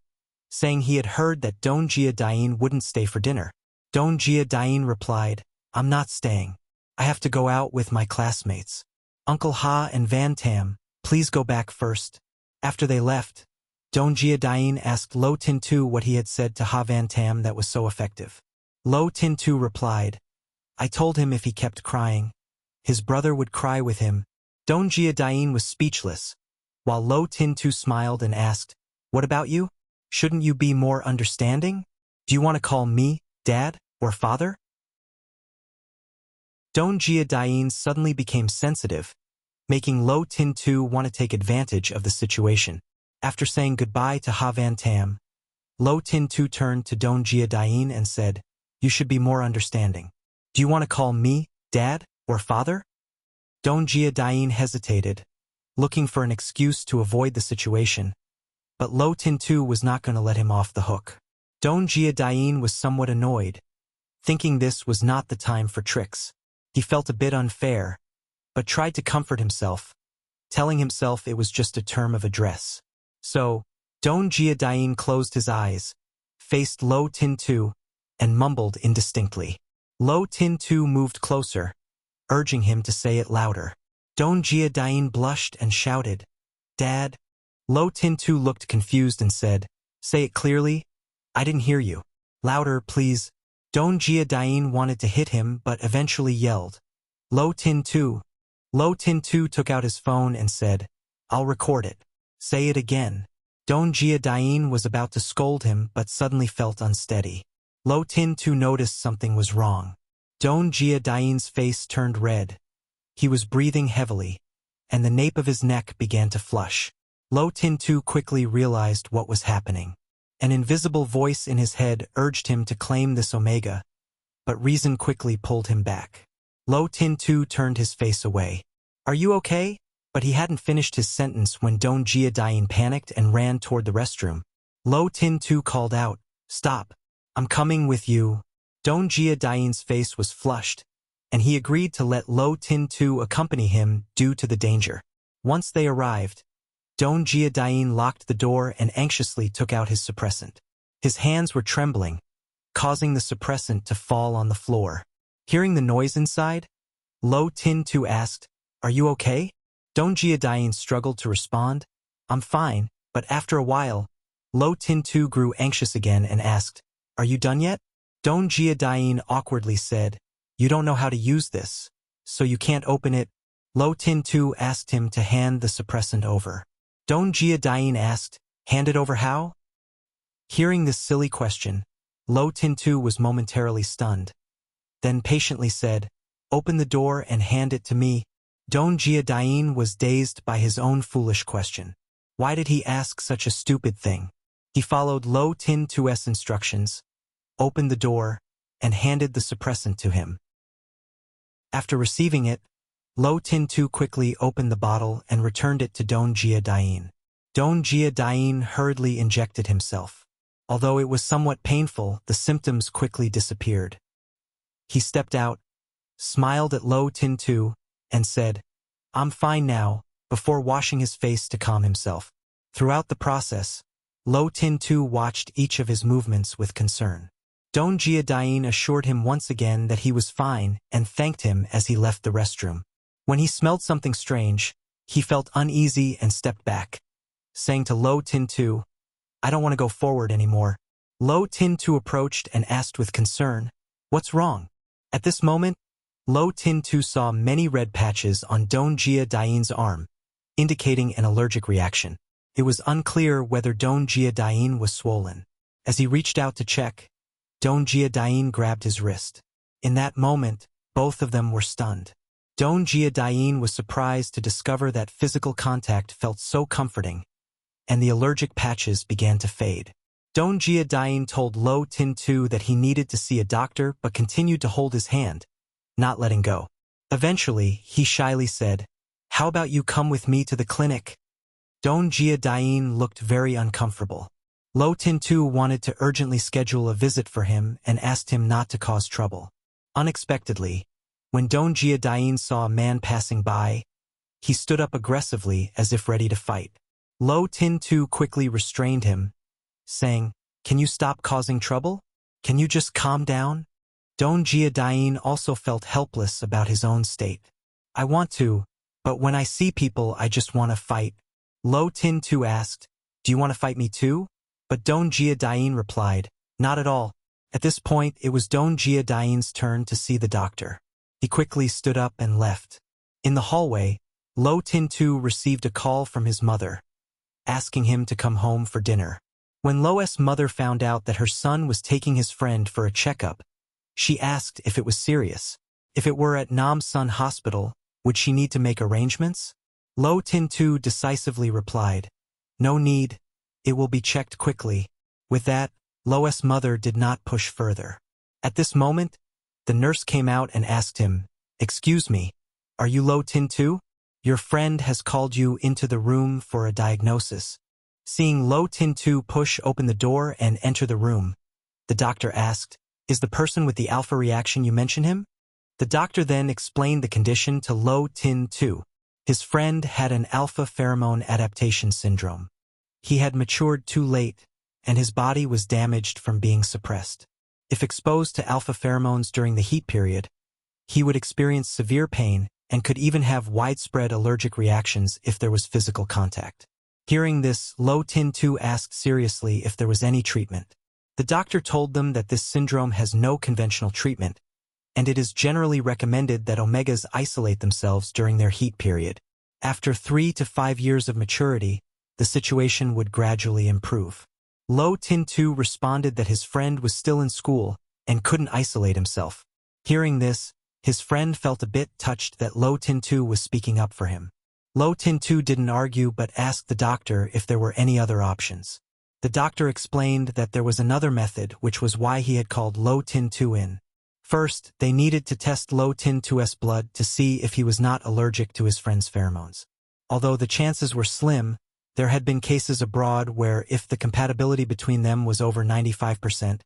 saying he had heard that Don Jia Dain wouldn't stay for dinner. Don Jia Dain replied, "I'm not staying. I have to go out with my classmates. Uncle Ha and Van Tam, please go back first." After they left, Don Jia Dain asked Lo Tin Tu what he had said to Ha Van Tam that was so effective. Lo Tin Tu replied, "I told him if he kept crying, his brother would cry with him." Don Jia Dain was speechless, while Lo Tin Tu smiled and asked, "What about you? Shouldn't you be more understanding? Do you want to call me Dad or Father?" Don Jia Dain suddenly became sensitive, making Lo Tin Tu want to take advantage of the situation. After saying goodbye to Ha Van Tam, Lo Tin Tu turned to Don Jia Dain and said, "You should be more understanding. Do you want to call me Dad or Father?" Don Jia Dain hesitated, looking for an excuse to avoid the situation, but Lo Tin Tu was not going to let him off the hook. Don Jia Dain was somewhat annoyed, thinking this was not the time for tricks. He felt a bit unfair, but tried to comfort himself, telling himself it was just a term of address. So, Don Jia Dain closed his eyes, faced Lo Tin Tu, and mumbled indistinctly. Lo Tin Tu moved closer, urging him to say it louder. Don Jia Dain blushed and shouted, "Dad." Lo Tin Tu looked confused and said, "Say it clearly. I didn't hear you. Louder, please." Don Jia Dain wanted to hit him but eventually yelled, "Lo Tin Tu, Lo Tin-tu took out his phone and said, "I'll record it. Say it again." Don Jia-dain was about to scold him but suddenly felt unsteady. Lo Tin-tu noticed something was wrong. Don Jia-dain's face turned red. He was breathing heavily, and the nape of his neck began to flush. Lo Tin-tu quickly realized what was happening. An invisible voice in his head urged him to claim this omega, but reason quickly pulled him back. Lo Tin-tu turned his face away. "Are you okay?" But he hadn't finished his sentence when Don Jia-dain panicked and ran toward the restroom. Lo Tin-tu called out, "Stop! I'm coming with you." Don Jia-dain's face was flushed, and he agreed to let Lo Tin-tu accompany him due to the danger. Once they arrived, Don Jia-dain locked the door and anxiously took out his suppressant. His hands were trembling, causing the suppressant to fall on the floor. Hearing the noise inside, Lo Tin-tu asked, "Are you okay?" Don Jia-dain struggled to respond, "I'm fine," but after a while, Lo Tin-tu grew anxious again and asked, "Are you done yet?" Don Jia-dain awkwardly said, "You don't know how to use this, so you can't open it." Lo Tin-tu asked him to hand the suppressant over. Don Jia-dain asked, "Hand it over how?" Hearing this silly question, Lo Tin-tu was momentarily stunned, then patiently said, "Open the door and hand it to me." Don Jia-dain was dazed by his own foolish question. Why did he ask such a stupid thing? He followed Lo Tin-tu's instructions, opened the door, and handed the suppressant to him. After receiving it, Lo Tin-tu quickly opened the bottle and returned it to Don Jia-dain. Don Jia-dain hurriedly injected himself. Although it was somewhat painful, the symptoms quickly disappeared. He stepped out, smiled at Lo Tin-tu, and said, "I'm fine now," before washing his face to calm himself. Throughout the process, Lo Tin-tu watched each of his movements with concern. Don Jia-dain assured him once again that he was fine and thanked him as he left the restroom. When he smelled something strange, he felt uneasy and stepped back, saying to Lo Tin-tu, "I don't want to go forward anymore." Lo Tin-tu approached and asked with concern, "What's wrong?" At this moment, Lo Tin-tu saw many red patches on Don Jia-dain's arm, indicating an allergic reaction. It was unclear whether Don Jia-dain was swollen. As he reached out to check, Don Jia-dain grabbed his wrist. In that moment, both of them were stunned. Don Jia-dain was surprised to discover that physical contact felt so comforting, and the allergic patches began to fade. Don Jia-dain told Lo Tin-tu that he needed to see a doctor but continued to hold his hand, not letting go. Eventually, he shyly said, "How about you come with me to the clinic?" Don Jia-dain looked very uncomfortable. Lo Tin-tu wanted to urgently schedule a visit for him and asked him not to cause trouble. Unexpectedly, when Don Jia-dain saw a man passing by, he stood up aggressively as if ready to fight. Lo Tin-tu quickly restrained him, saying, "Can you stop causing trouble? Can you just calm down?" Don Jia-dain also felt helpless about his own state. "I want to, but when I see people I just want to fight." Lo Tin-tu asked, "Do you want to fight me too?" But Don Jia-dain replied, "Not at all." At this point, it was Don Jia-dain's turn to see the doctor. He quickly stood up and left. In the hallway, Lo Tin-tu received a call from his mother, asking him to come home for dinner. When Lo's mother found out that her son was taking his friend for a checkup, she asked if it was serious. If it were at Namsun Hospital, would she need to make arrangements? Lo Tin-tu decisively replied, "No need, it will be checked quickly." With that, Lo's mother did not push further. At this moment, the nurse came out and asked him, "Excuse me, are you Lo Tin-tu? Your friend has called you into the room for a diagnosis." Seeing Lo Tin-tu push open the door and enter the room, the doctor asked, "Is the person with the alpha reaction you mention him?" The doctor then explained the condition to Lo Tin-tu. His friend had an alpha pheromone adaptation syndrome. He had matured too late, and his body was damaged from being suppressed. If exposed to alpha pheromones during the heat period, he would experience severe pain and could even have widespread allergic reactions if there was physical contact. Hearing this, Lo Tin-tu asked seriously if there was any treatment. The doctor told them that this syndrome has no conventional treatment, and it is generally recommended that omegas isolate themselves during their heat period. After 3 to 5 years of maturity, the situation would gradually improve. Lo Tin-tu responded that his friend was still in school and couldn't isolate himself. Hearing this, his friend felt a bit touched that Lo Tin-tu was speaking up for him. Lo Tin-tu didn't argue but asked the doctor if there were any other options. The doctor explained that there was another method, which was why he had called Lo Tin-tu in. First, they needed to test Lo Tin-tu's blood to see if he was not allergic to his friend's pheromones. Although the chances were slim, there had been cases abroad where if the compatibility between them was over 95%,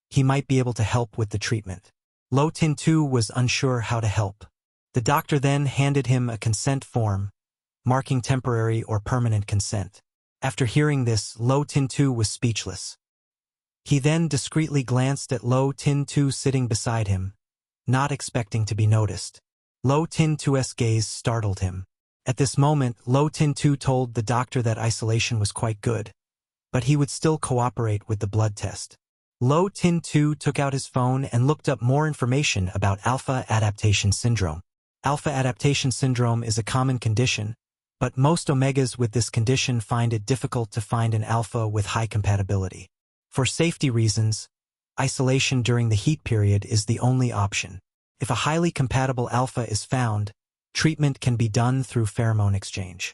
he might be able to help with the treatment. Lo Tin-tu was unsure how to help. The doctor then handed him a consent form, marking temporary or permanent consent. After hearing this, Lo Tin-tu was speechless. He then discreetly glanced at Lo Tin-tu sitting beside him, not expecting to be noticed. Lo Tin-tu's gaze startled him. At this moment, Lo Tin-tu told the doctor that isolation was quite good, but he would still cooperate with the blood test. Lo Tin-tu took out his phone and looked up more information about alpha adaptation syndrome. Alpha adaptation syndrome is a common condition, but most omegas with this condition find it difficult to find an alpha with high compatibility. For safety reasons, isolation during the heat period is the only option. If a highly compatible alpha is found, treatment can be done through pheromone exchange.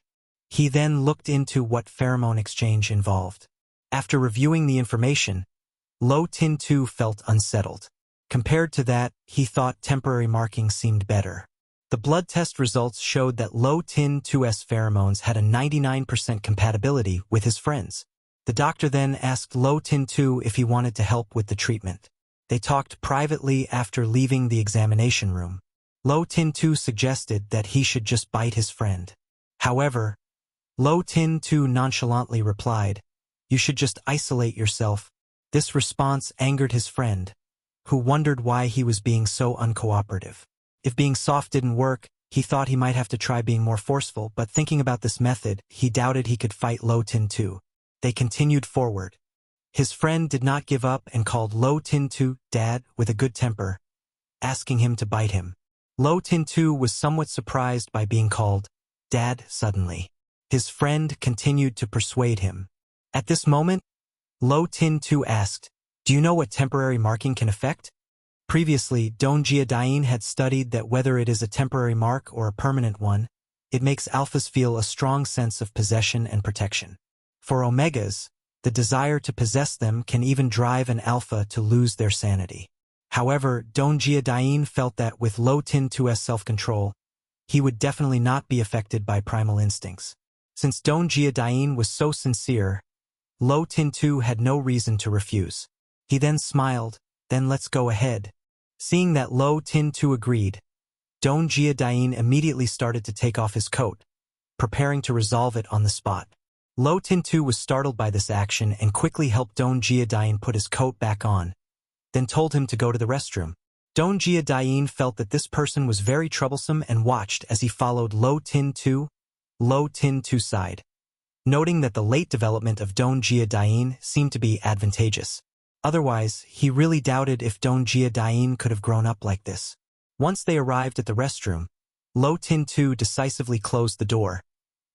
He then looked into what pheromone exchange involved. After reviewing the information, Lo Tin-tu felt unsettled. Compared to that, he thought temporary marking seemed better. The blood test results showed that Lo Tin-tu's pheromones had a 99% compatibility with his friends. The doctor then asked Lo Tin-tu if he wanted to help with the treatment. They talked privately after leaving the examination room. Lo Tin-tu suggested that he should just bite his friend. However, Lo Tin-tu nonchalantly replied, "You should just isolate yourself." This response angered his friend, who wondered why he was being so uncooperative. If being soft didn't work, he thought he might have to try being more forceful, but thinking about this method, he doubted he could fight Lo Tin-tu. They continued forward. His friend did not give up and called Lo Tin-tu Dad with a good temper, asking him to bite him. Lo Tin-tu was somewhat surprised by being called Dad suddenly. His friend continued to persuade him. At this moment, Lo Tin-tu asked, "Do you know what temporary marking can affect?" Previously, Dongjia Dain had studied that whether it is a temporary mark or a permanent one, it makes alphas feel a strong sense of possession and protection. For omegas, the desire to possess them can even drive an alpha to lose their sanity. However, Dongjia Dain felt that with Lo Tin-tu's self-control, he would definitely not be affected by primal instincts. Since Dongjia Dain was so sincere, Lo Tin-tu had no reason to refuse. He then smiled, "Then let's go ahead." Seeing that Lo Tin-tu agreed, Dongjia Dain immediately started to take off his coat, preparing to resolve it on the spot. Lo Tin-tu was startled by this action and quickly helped Dongjia Dain put his coat back on, then told him to go to the restroom. Dongjia Dain felt that this person was very troublesome and watched as he followed Lo Tin-tu. Lo Tin-tu sighed, noting that the late development of Dongjia Dain seemed to be advantageous. Otherwise, he really doubted if Dongjia Dain could have grown up like this. Once they arrived at the restroom, Lo Tin-tu decisively closed the door,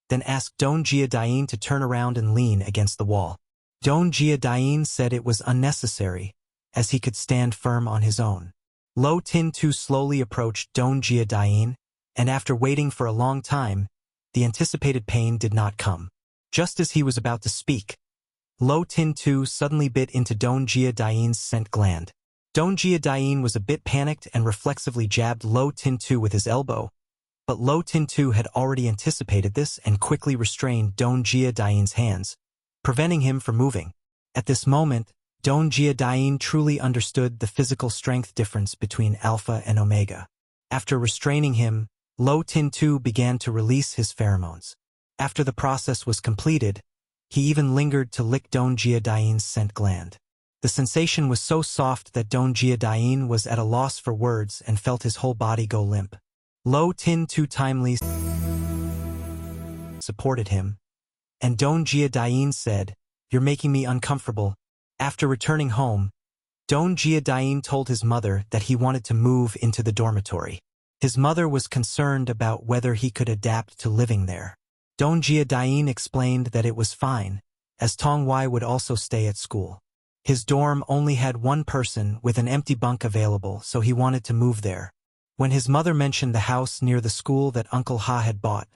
then asked Dongjia Dain to turn around and lean against the wall. Dongjia Dain said it was unnecessary, as he could stand firm on his own. Lo Tin-tu slowly approached Dongjia Dain, and after waiting for a long time, the anticipated pain did not come. Just as he was about to speak, Lo Tin-tu suddenly bit into Dongjia Dain's scent gland. Dongjia Dain was a bit panicked and reflexively jabbed Lo Tin-tu with his elbow, but Lo Tin-tu had already anticipated this and quickly restrained Dongjia Dain's hands, preventing him from moving. At this moment, Dongjia Dain truly understood the physical strength difference between alpha and omega. After restraining him, Lo Tin-tu began to release his pheromones. After the process was completed, he even lingered to lick Dongjia Dain's scent gland. The sensation was so soft that Dongjia Dain was at a loss for words and felt his whole body go limp. Lo Tin-tu timely supported him, and Dongjia Dain said, "You're making me uncomfortable." After returning home, Don Jiadain told his mother that he wanted to move into the dormitory. His mother was concerned about whether he could adapt to living there. Don Jiadain explained that it was fine, as Tong Wai would also stay at school. His dorm only had one person with an empty bunk available, so he wanted to move there. When his mother mentioned the house near the school that Uncle Ha had bought,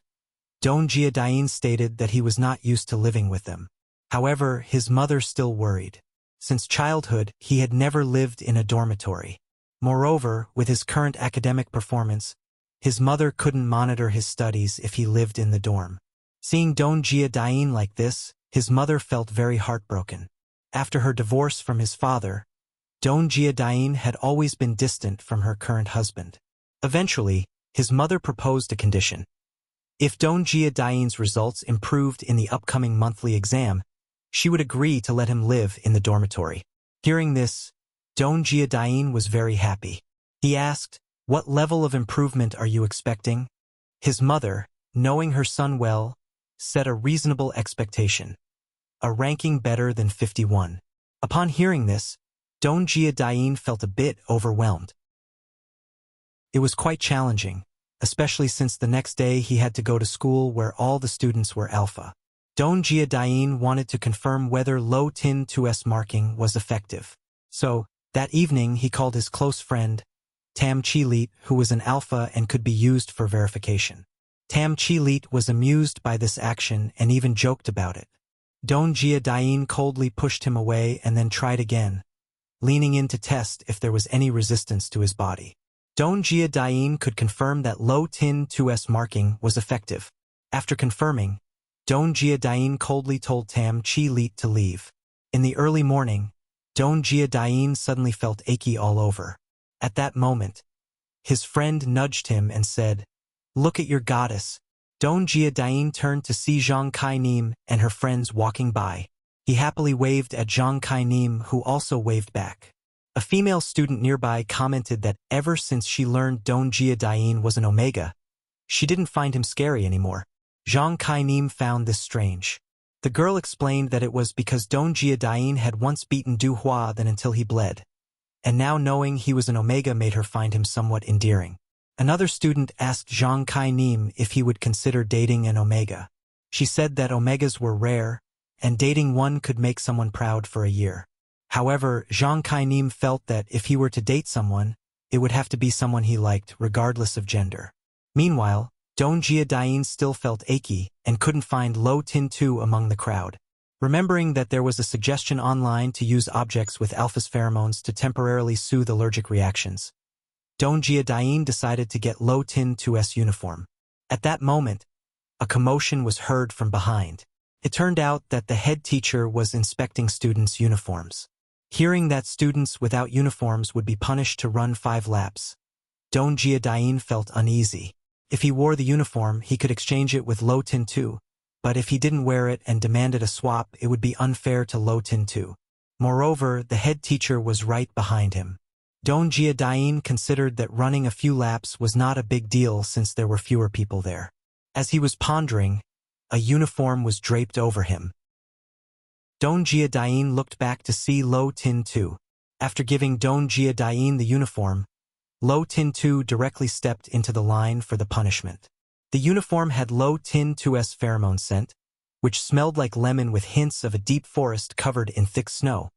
Don Jiadain stated that he was not used to living with them. However, his mother still worried. Since childhood, he had never lived in a dormitory. Moreover, with his current academic performance, his mother couldn't monitor his studies if he lived in the dorm. Seeing Don Jiadain like this, his mother felt very heartbroken. After her divorce from his father, Don Jiadain had always been distant from her current husband. Eventually, his mother proposed a condition. If Don Jiadain's results improved in the upcoming monthly exam, she would agree to let him live in the dormitory. Hearing this, Don Jiadain was very happy. He asked, "What level of improvement are you expecting?" His mother, knowing her son well, set a reasonable expectation. A ranking better than 51. Upon hearing this, Don Jiadain felt a bit overwhelmed. It was quite challenging, especially since the next day he had to go to school where all the students were alpha. Don Jiadain wanted to confirm whether Lo Tin 2's marking was effective. So, that evening he called his close friend, Tam Chi-Leet, who was an alpha and could be used for verification. Tam Chi-Leet was amused by this action and even joked about it. Don Jiadain coldly pushed him away and then tried again, leaning in to test if there was any resistance to his body. Don Jiadain could confirm that Lo Tin 2's marking was effective. After confirming, Don Jiadain coldly told Tam Chi-Leet to leave. In the early morning, Don Jiadain suddenly felt achy all over. At that moment, his friend nudged him and said, "Look at your goddess." Don Jiadain turned to see Zhang Kai-nim and her friends walking by. He happily waved at Zhang Kai-nim, who also waved back. A female student nearby commented that ever since she learned Don Jiadain was an Omega, she didn't find him scary anymore. Zhang Kai-nim found this strange. The girl explained that it was because Don Jiadain had once beaten Du Hua then until he bled, and now knowing he was an Omega made her find him somewhat endearing. Another student asked Zhang Kai-nim if he would consider dating an Omega. She said that Omegas were rare, and dating one could make someone proud for a year. However, Zhang Kai-nim felt that if he were to date someone, it would have to be someone he liked, regardless of gender. Meanwhile, Don Jiadain still felt achy and couldn't find Lo Tin 2 among the crowd. Remembering that there was a suggestion online to use objects with alpha's pheromones to temporarily soothe allergic reactions, Don Jiadain decided to get Lo Tin 2's uniform. At that moment, a commotion was heard from behind. It turned out that the head teacher was inspecting students' uniforms. Hearing that students without uniforms would be punished to run 5 laps, Don Jiadain felt uneasy. If he wore the uniform, he could exchange it with Lo Tin 2, but if he didn't wear it and demanded a swap, it would be unfair to Lo Tin 2. Moreover, the head teacher was right behind him. Don Jiadain considered that running a few laps was not a big deal since there were fewer people there. As he was pondering, a uniform was draped over him. Don Jiadain looked back to see Lo Tin 2. After giving Don Jiadain the uniform, Lo Tin 2 directly stepped into the line for the punishment. The uniform had Lo Tin 2's pheromone scent, which smelled like lemon with hints of a deep forest covered in thick snow,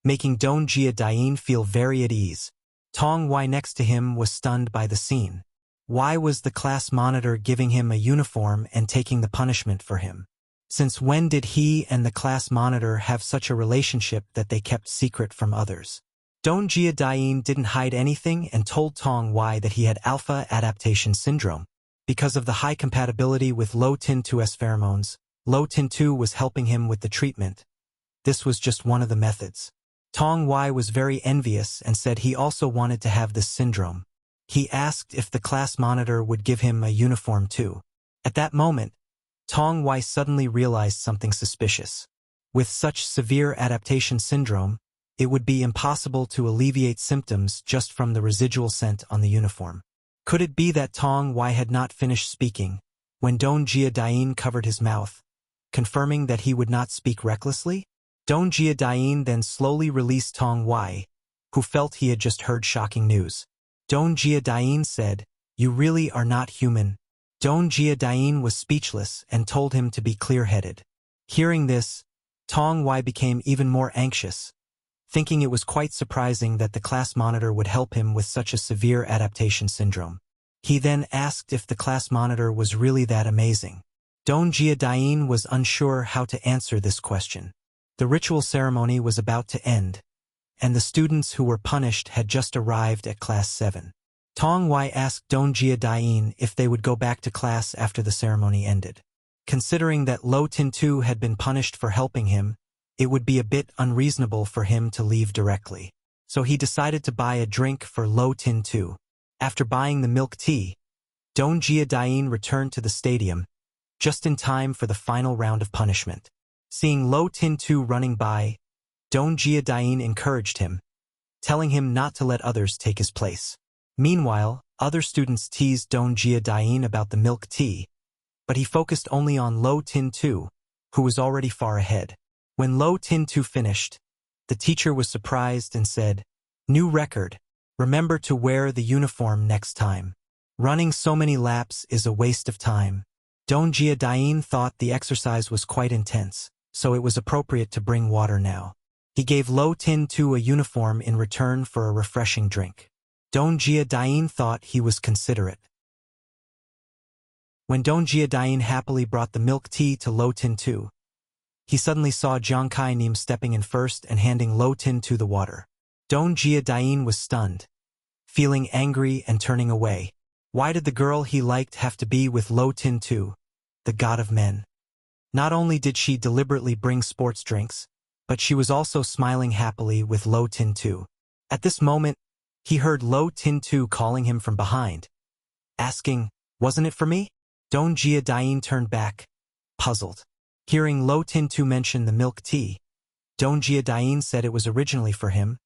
making Don Jiadain feel very at ease. Tong Wai next to him was stunned by the scene. Why was the class monitor giving him a uniform and taking the punishment for him? Since when did he and the class monitor have such a relationship that they kept secret from others? Don Jiadain didn't hide anything and told Tong Wai that he had alpha adaptation syndrome. Because of the high compatibility with Lo Tin 2's pheromones, Lo Tin 2 was helping him with the treatment. This was just one of the methods. Tong Wai was very envious and said he also wanted to have this syndrome. He asked if the class monitor would give him a uniform too. At that moment, Tong Wai suddenly realized something suspicious. With such severe adaptation syndrome, it would be impossible to alleviate symptoms just from the residual scent on the uniform. Could it be that Tong Wai had not finished speaking when Don Jiadain covered his mouth, confirming that he would not speak recklessly? Don Jiadain then slowly released Tong Wai, who felt he had just heard shocking news. Don Jia Dain said, "You really are not human." Don Jia Dain was speechless and told him to be clear-headed. Hearing this, Tong Wai became even more anxious, thinking it was quite surprising that the class monitor would help him with such a severe adaptation syndrome. He then asked if the class monitor was really that amazing. Don Jia Dain was unsure how to answer this question. The ritual ceremony was about to end, and the students who were punished had just arrived at class 7. Tong Wai asked Don Jia Dain if they would go back to class after the ceremony ended. Considering that Lo Tin Tu had been punished for helping him, it would be a bit unreasonable for him to leave directly. So he decided to buy a drink for Lo Tin Tu. After buying the milk tea, Don Jia Dain returned to the stadium, just in time for the final round of punishment. Seeing Lo Tin Tu running by, Don Jia Dain encouraged him, telling him not to let others take his place. Meanwhile, other students teased Don Jia Dain about the milk tea, but he focused only on Lo Tin Tu, who was already far ahead. When Lo Tin Tu finished, the teacher was surprised and said, "New record. Remember to wear the uniform next time. Running so many laps is a waste of time." Don Jia Dain thought the exercise was quite intense, so it was appropriate to bring water now. He gave Lo Tin Tu a uniform in return for a refreshing drink. Don Jia Dain thought he was considerate. When Don Jia Dain happily brought the milk tea to Lo Tin Tu, he suddenly saw Jiang Kai Nim stepping in first and handing Lo Tin Tu the water. Don Jia Dain was stunned, feeling angry and turning away. Why did the girl he liked have to be with Lo Tin Tu, the god of men? Not only did she deliberately bring sports drinks, but she was also smiling happily with Lo Tin Tu. At this moment, he heard Lo Tin Tu calling him from behind, asking, "Wasn't it for me?" Don Jia Dain turned back, puzzled. Hearing Lo Tin Tu mention the milk tea, Don Jia Dain said it was originally for him,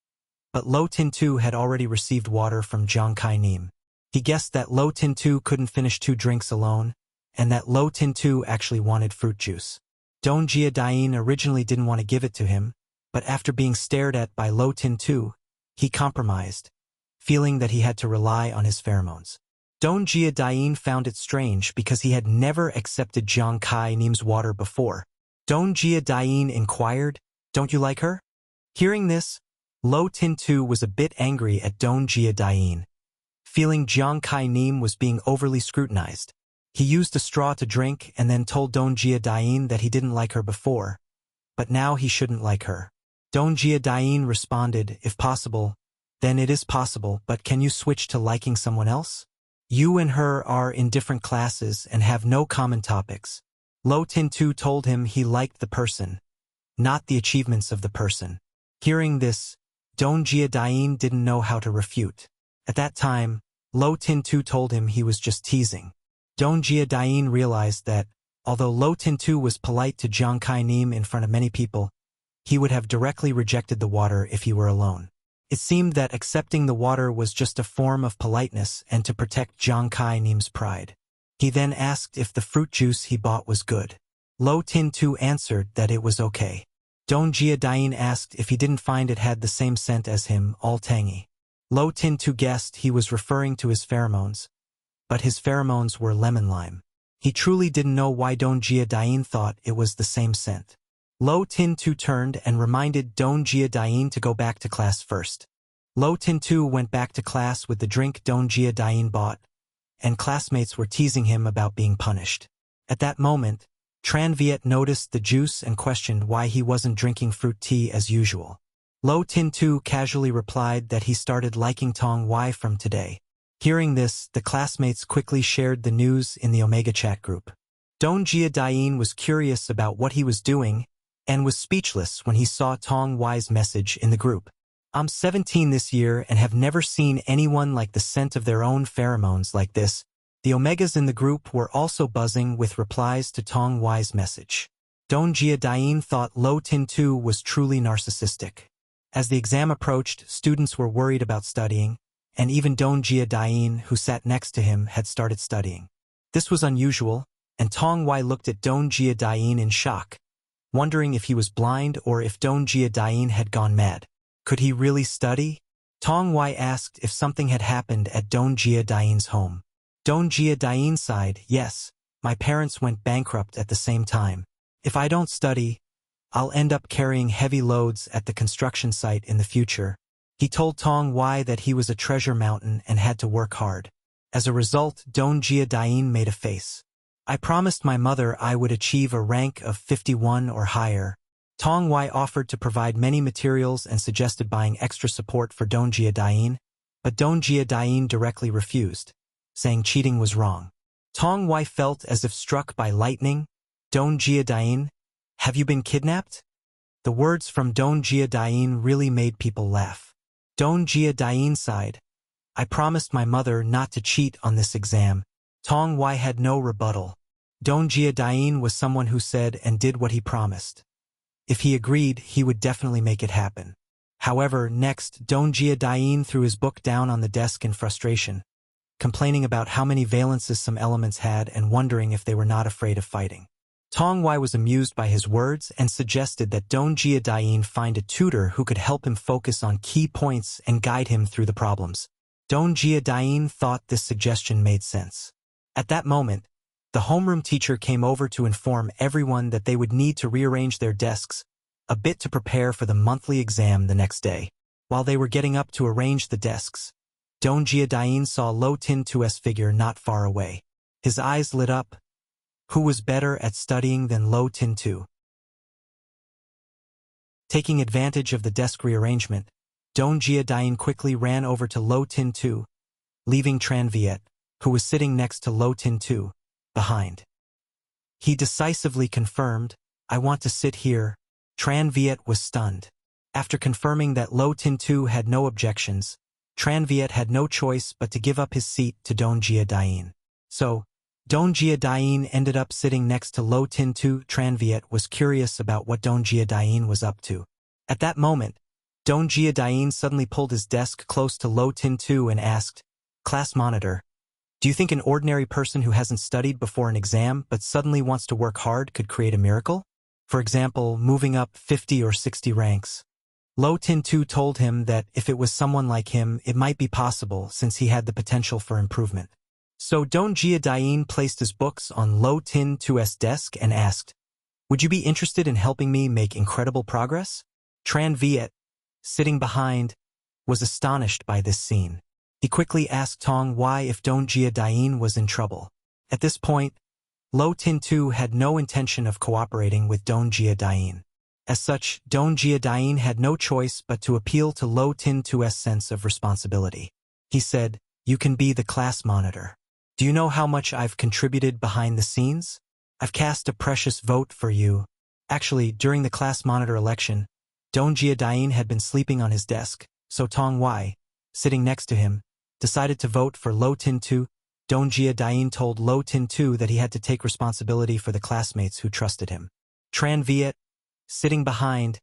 but Lo Tin Tu had already received water from Jiang Kai Nim. He guessed that Lo Tin Tu couldn't finish 2 drinks alone, and that Lo Tin Tu actually wanted fruit juice. Don Jia Dain originally didn't want to give it to him, but after being stared at by Lo Tin Tu, he compromised, feeling that he had to rely on his pheromones. Don Jia Dain found it strange because he had never accepted Jiang Kai Nim's water before. Don Jia Dain inquired, "Don't you like her?" Hearing this, Lo Tin Tu was a bit angry at Don Jia Dain, feeling Jiang Kai Nim was being overly scrutinized. He used a straw to drink and then told Don Jia Dain that he didn't like her before, but now he shouldn't like her. Don Jia Dain responded, "If possible, then it is possible, but can you switch to liking someone else? You and her are in different classes and have no common topics." Lo Tin Tu told him he liked the person, not the achievements of the person. Hearing this, Don Jia Dain didn't know how to refute. At that time, Lo Tin Tu told him he was just teasing. Don Jia Dain realized that, although Lo Tin Tu was polite to Jiang Kai Nim in front of many people, he would have directly rejected the water if he were alone. It seemed that accepting the water was just a form of politeness and to protect Jiang Kai Nim's pride. He then asked if the fruit juice he bought was good. Lo Tin Tu answered that it was okay. Don Jia Dain asked if he didn't find it had the same scent as him, all tangy. Lo Tin Tu guessed he was referring to his pheromones, but his pheromones were lemon lime. He truly didn't know why Don Jia Dain thought it was the same scent. Lo Tin Tu turned and reminded Don Jia Dain to go back to class first. Lo Tin Tu went back to class with the drink Don Jia Dain bought, and classmates were teasing him about being punished. At that moment, Tran Viet noticed the juice and questioned why he wasn't drinking fruit tea as usual. Lo Tin Tu casually replied that he started liking Tong Wai from today. Hearing this, the classmates quickly shared the news in the Omega chat group. Don Jia Dain was curious about what he was doing and was speechless when he saw Tong Wai's message in the group. "I'm 17 this year and have never seen anyone like the scent of their own pheromones like this." The Omegas in the group were also buzzing with replies to Tong Wai's message. Don Jia Dain thought Lo Tin Tu was truly narcissistic. As the exam approached, students were worried about studying, and even Don Jia Dain, who sat next to him, had started studying. This was unusual, and Tong Wai looked at Don Jia Dain in shock, wondering if he was blind or if Don Jia Dain had gone mad. Could he really study? Tong Wai asked if something had happened at Don Jia Dain's home. Don Jia Dain sighed, yes, my parents went bankrupt at the same time. If I don't study, I'll end up carrying heavy loads at the construction site in the future. He told Tong Wai that he was a treasure mountain and had to work hard. As a result, Don Jia Dain made a face. I promised my mother I would achieve a rank of 51 or higher. Tong Wai offered to provide many materials and suggested buying extra support for Don Jia Dain, but Don Jia Dain directly refused, saying cheating was wrong. Tong Wai felt as if struck by lightning. Don Jia Dain, have you been kidnapped? The words from Don Jia Dain really made people laugh. Don Jia Dain sighed. I promised my mother not to cheat on this exam. Tong Wai had no rebuttal. Don Jia Dain was someone who said and did what he promised. If he agreed, he would definitely make it happen. However, next, Don Jia Dain threw his book down on the desk in frustration, complaining about how many valences some elements had and wondering if they were not afraid of fighting. Tong Wai was amused by his words and suggested that Don Jia Dain find a tutor who could help him focus on key points and guide him through the problems. Don Jia Dain thought this suggestion made sense. At that moment, the homeroom teacher came over to inform everyone that they would need to rearrange their desks a bit to prepare for the monthly exam the next day. While they were getting up to arrange the desks, Don Jia Dain saw Lo Tin Tu's figure not far away. His eyes lit up. Who was better at studying than Lo Tin Tu? Taking advantage of the desk rearrangement, Don Jia Dain quickly ran over to Lo Tin Tu, leaving Tran Viet, who was sitting next to Lo Tin Tu, behind. He decisively confirmed, I want to sit here. Tran Viet was stunned. After confirming that Lo Tin Tu had no objections, Tran Viet had no choice but to give up his seat to Don Jia Dain. So, Don Jia Dain ended up sitting next to Lo Tin Tu. Tran Viet was curious about what Don Jia Dain was up to. At that moment, Don Jia Dain suddenly pulled his desk close to Lo Tin Tu and asked, Class monitor, do you think an ordinary person who hasn't studied before an exam but suddenly wants to work hard could create a miracle? For example, moving up 50 or 60 ranks. Lo Tin Tu told him that if it was someone like him, it might be possible since he had the potential for improvement. So Don Jia Dain placed his books on Lo Tin Tu's desk and asked, would you be interested in helping me make incredible progress? Tran Viet, sitting behind, was astonished by this scene. He quickly asked Tong Wai if Don Jia Dain was in trouble. At this point, Lo Tin Tu had no intention of cooperating with Don Jia Dain. As such, Don Jia Dain had no choice but to appeal to Lo Tin Tu's sense of responsibility. He said, you can be the class monitor. Do you know how much I've contributed behind the scenes? I've cast a precious vote for you. Actually, during the class monitor election, Don Jia Dain had been sleeping on his desk, so Tong Wai, sitting next to him, decided to vote for Lo Tin Tu. Don Jia Dain told Lo Tin Tu that he had to take responsibility for the classmates who trusted him. Tran Viet, sitting behind,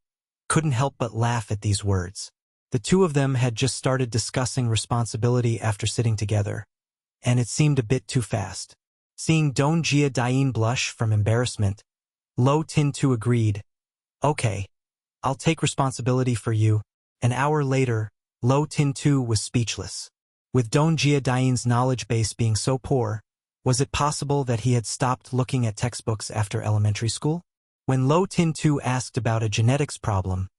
couldn't help but laugh at these words. The two of them had just started discussing responsibility after sitting together, and it seemed a bit too fast. Seeing Don Jia Dain blush from embarrassment, Lo Tin Tu agreed, okay, I'll take responsibility for you. An hour later, Lo Tin Tu was speechless. With Don Jia Dain's knowledge base being so poor, was it possible that he had stopped looking at textbooks after elementary school? When Lo Tin Tu asked about a genetics problem,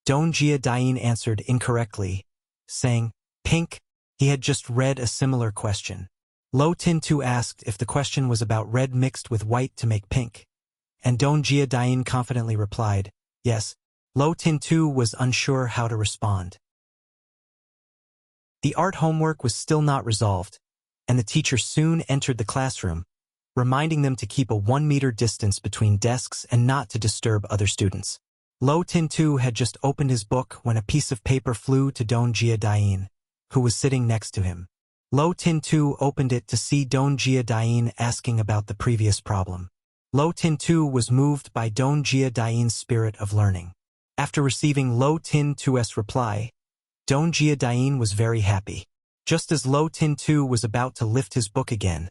Don Jia Dain answered incorrectly, saying, pink. He had just read a similar question. Lo Tin Tu asked if the question was about red mixed with white to make pink, and Don Jia Dain confidently replied, yes. Lo Tin Tu was unsure how to respond. The art homework was still not resolved, and the teacher soon entered the classroom, reminding them to keep a 1-meter distance between desks and not to disturb other students. Lo Tin Tu had just opened his book when a piece of paper flew to Don Jia Dain, who was sitting next to him. Lo Tin Tu opened it to see Don Jia Dain asking about the previous problem. Lo Tin Tu was moved by Don Jia Dain's spirit of learning. After receiving Lo Tin Tu's reply, Don Jia Dain was very happy. Just as Lo Tin Tu was about to lift his book again,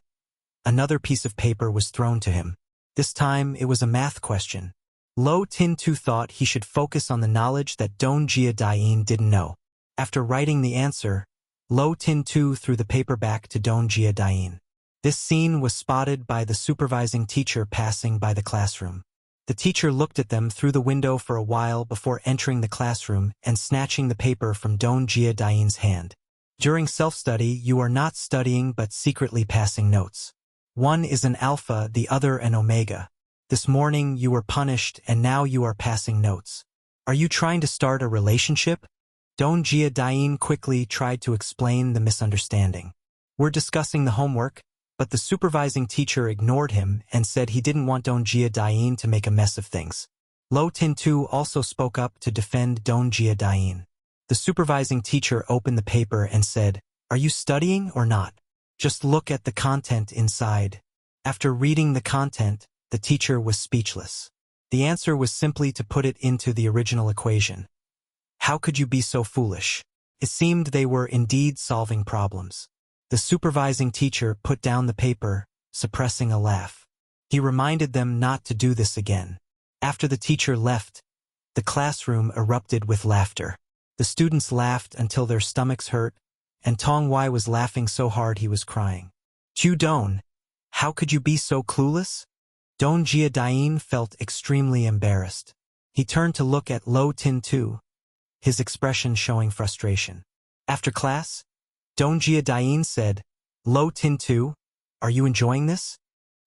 another piece of paper was thrown to him. This time it was a math question. Lo Tin Tu thought he should focus on the knowledge that Don Jia Dain didn't know. After writing the answer, Lo Tin-tu threw the paper back to Dongjia Dain. This scene was spotted by the supervising teacher passing by the classroom. The teacher looked at them through the window for a while before entering the classroom and snatching the paper from Dongjia Dain's hand. During self-study, you are not studying but secretly passing notes. One is an alpha, the other an omega. This morning you were punished and now you are passing notes. Are you trying to start a relationship? Dongjia Dain quickly tried to explain the misunderstanding. We're discussing the homework, but the supervising teacher ignored him and said he didn't want Dongjia Dain to make a mess of things. Lo Tin-tu also spoke up to defend Dongjia Dain. The supervising teacher opened the paper and said, "Are you studying or not? Just look at the content inside." After reading the content, the teacher was speechless. The answer was simply to put it into the original equation. How could you be so foolish? It seemed they were indeed solving problems. The supervising teacher put down the paper, suppressing a laugh. He reminded them not to do this again. After the teacher left, the classroom erupted with laughter. The students laughed until their stomachs hurt, and Tong Wai was laughing so hard he was crying. "Chu Don, how could you be so clueless?" Dongjia Dain felt extremely embarrassed. He turned to look at Lo Tin-tu, his expression showing frustration. After class, Dongjia Dain said, "Lo Tin-tu, are you enjoying this?"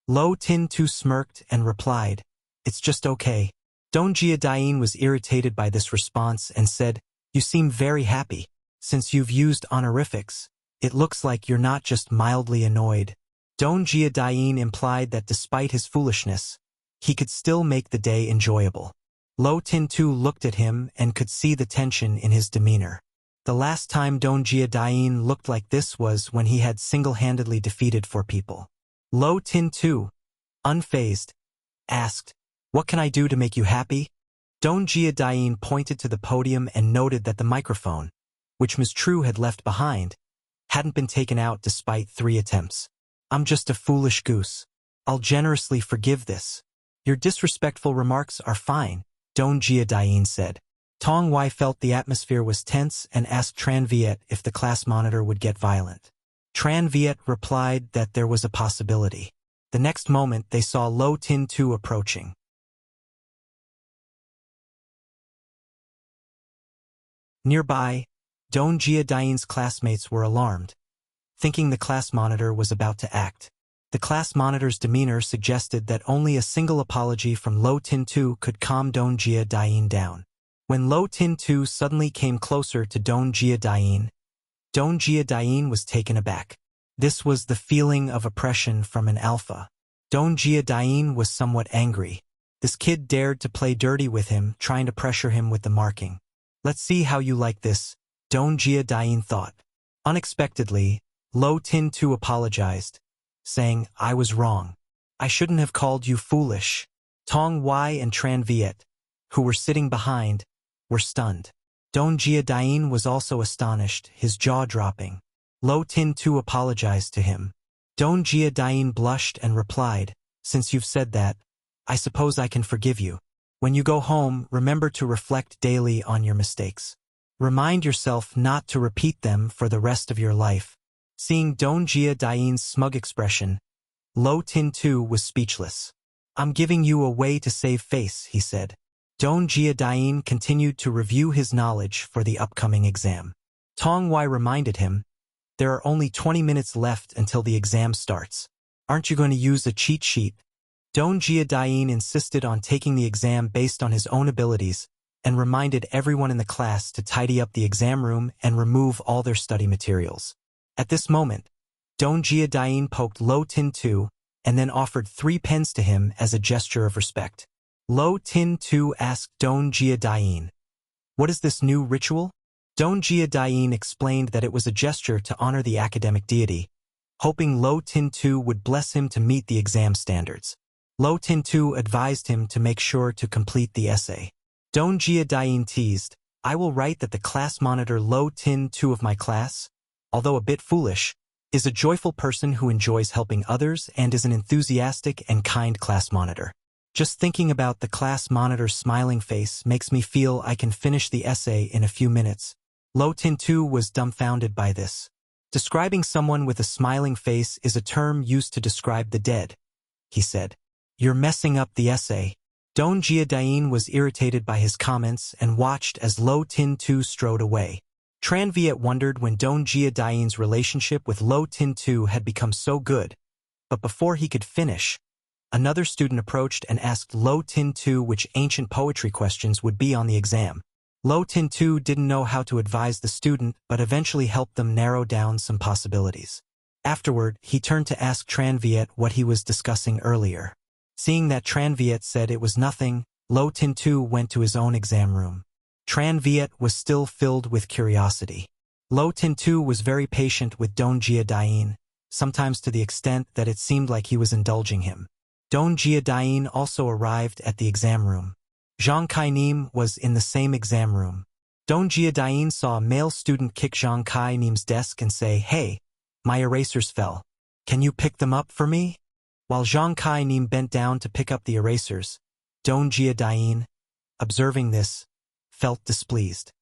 Lo Tin-tu smirked and replied, "It's just okay." Dongjia Dain was irritated by this response and said, "You seem very happy. Since you've used honorifics, it looks like you're not just mildly annoyed." Dongjia Dain implied that despite his foolishness, he could still make the day enjoyable. Lo Tin-tu looked at him and could see the tension in his demeanor. The last time Dongjia Dain looked like this was when he had single-handedly defeated 4 people. Lo Tin-tu, unfazed, asked, "What can I do to make you happy?" Dongjia Dain pointed to the podium and noted that the microphone, which Ms. True had left behind, hadn't been taken out despite 3 attempts. "I'm just a foolish goose. I'll generously forgive this. Your disrespectful remarks are fine," Dongjia Dain said. Tong Wai felt the atmosphere was tense and asked Tran Viet if the class monitor would get violent. Tran Viet replied that there was a possibility. The next moment they saw Lo Tin-tu approaching. Nearby, Dongjia Dain's classmates were alarmed, thinking the class monitor was about to act. The class monitor's demeanor suggested that only a single apology from Lo Tin-tu could calm Dongjia Dain down. When Lo Tin-tu suddenly came closer to Dongjia Dain was taken aback. This was the feeling of oppression from an alpha. Dongjia Dain was somewhat angry. This kid dared to play dirty with him, trying to pressure him with the marking. "Let's see how you like this," Dongjia Dain thought. Unexpectedly, Lo Tin-tu apologized, saying, "I was wrong. I shouldn't have called you foolish." Tong Wai and Tran Viet, who were sitting behind, were stunned. Dongjia Dain was also astonished, his jaw dropping. Lo Tin-tu apologized to him. Dongjia Dain blushed and replied, "Since you've said that, I suppose I can forgive you. When you go home, remember to reflect daily on your mistakes. Remind yourself not to repeat them for the rest of your life." Seeing Dongjia Dain's smug expression, Lo Tin-tu was speechless. "I'm giving you a way to save face," he said. Dongjia Dain continued to review his knowledge for the upcoming exam. Tong Wai reminded him, "There are only 20 minutes left until the exam starts. Aren't you going to use a cheat sheet?" Dongjia Dain insisted on taking the exam based on his own abilities and reminded everyone in the class to tidy up the exam room and remove all their study materials. At this moment, Dongjia Dain poked Lo Tin-tu and then offered 3 pens to him as a gesture of respect. Lo Tin-tu asked Dongjia Dain, "What is this new ritual?" Dongjia Dain explained that it was a gesture to honor the academic deity, hoping Lo Tin-tu would bless him to meet the exam standards. Lo Tin-tu advised him to make sure to complete the essay. Dongjia Dain teased, "I will write that the class monitor Lo Tin-tu of my class, although a bit foolish, is a joyful person who enjoys helping others and is an enthusiastic and kind class monitor." Just thinking about the class monitor's smiling face makes me feel I can finish the essay in a few minutes, Lo Tin-tu was dumbfounded by this. Describing someone with a smiling face is a term used to describe the dead, he said. You're messing up the essay. Don Jia-dain was irritated by his comments and watched as Lo Tin-tu strode away. Tran Viet wondered when Don Jia-dain's relationship with Lo Tin-tu had become so good, but before he could finish, another student approached and asked Lo Tin-tu which ancient poetry questions would be on the exam. Lo Tin-tu didn't know how to advise the student but eventually helped them narrow down some possibilities. Afterward, he turned to ask Tran Viet what he was discussing earlier. Seeing that Tran Viet said it was nothing, Lo Tin-tu went to his own exam room. Tran Viet was still filled with curiosity. Lo Tin-tu was very patient with Don Jia-dain, sometimes to the extent that it seemed like he was indulging him. Don Jia-dain also arrived at the exam room. Zhang Kai-nim was in the same exam room. Don Jia-dain saw a male student kick Zhang Kai-nim's desk and say, "Hey, my erasers fell. Can you pick them up for me?" While Zhang Kai-nim bent down to pick up the erasers, Don Jia-dain, observing this, felt displeased.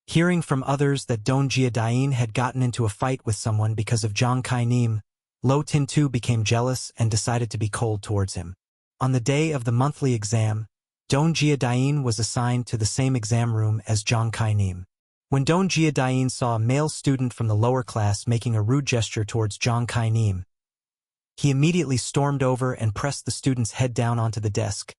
Hearing from others that Don Jia-dain had gotten into a fight with someone because of Zhang Kai-nim, Lo Tin-tu became jealous and decided to be cold towards him. On the day of the monthly exam, Don Jia-dain was assigned to the same exam room as Zhang Kai-nim. When Don Jia-dain saw a male student from the lower class making a rude gesture towards Zhang Kai-nim, he immediately stormed over and pressed the student's head down onto the desk,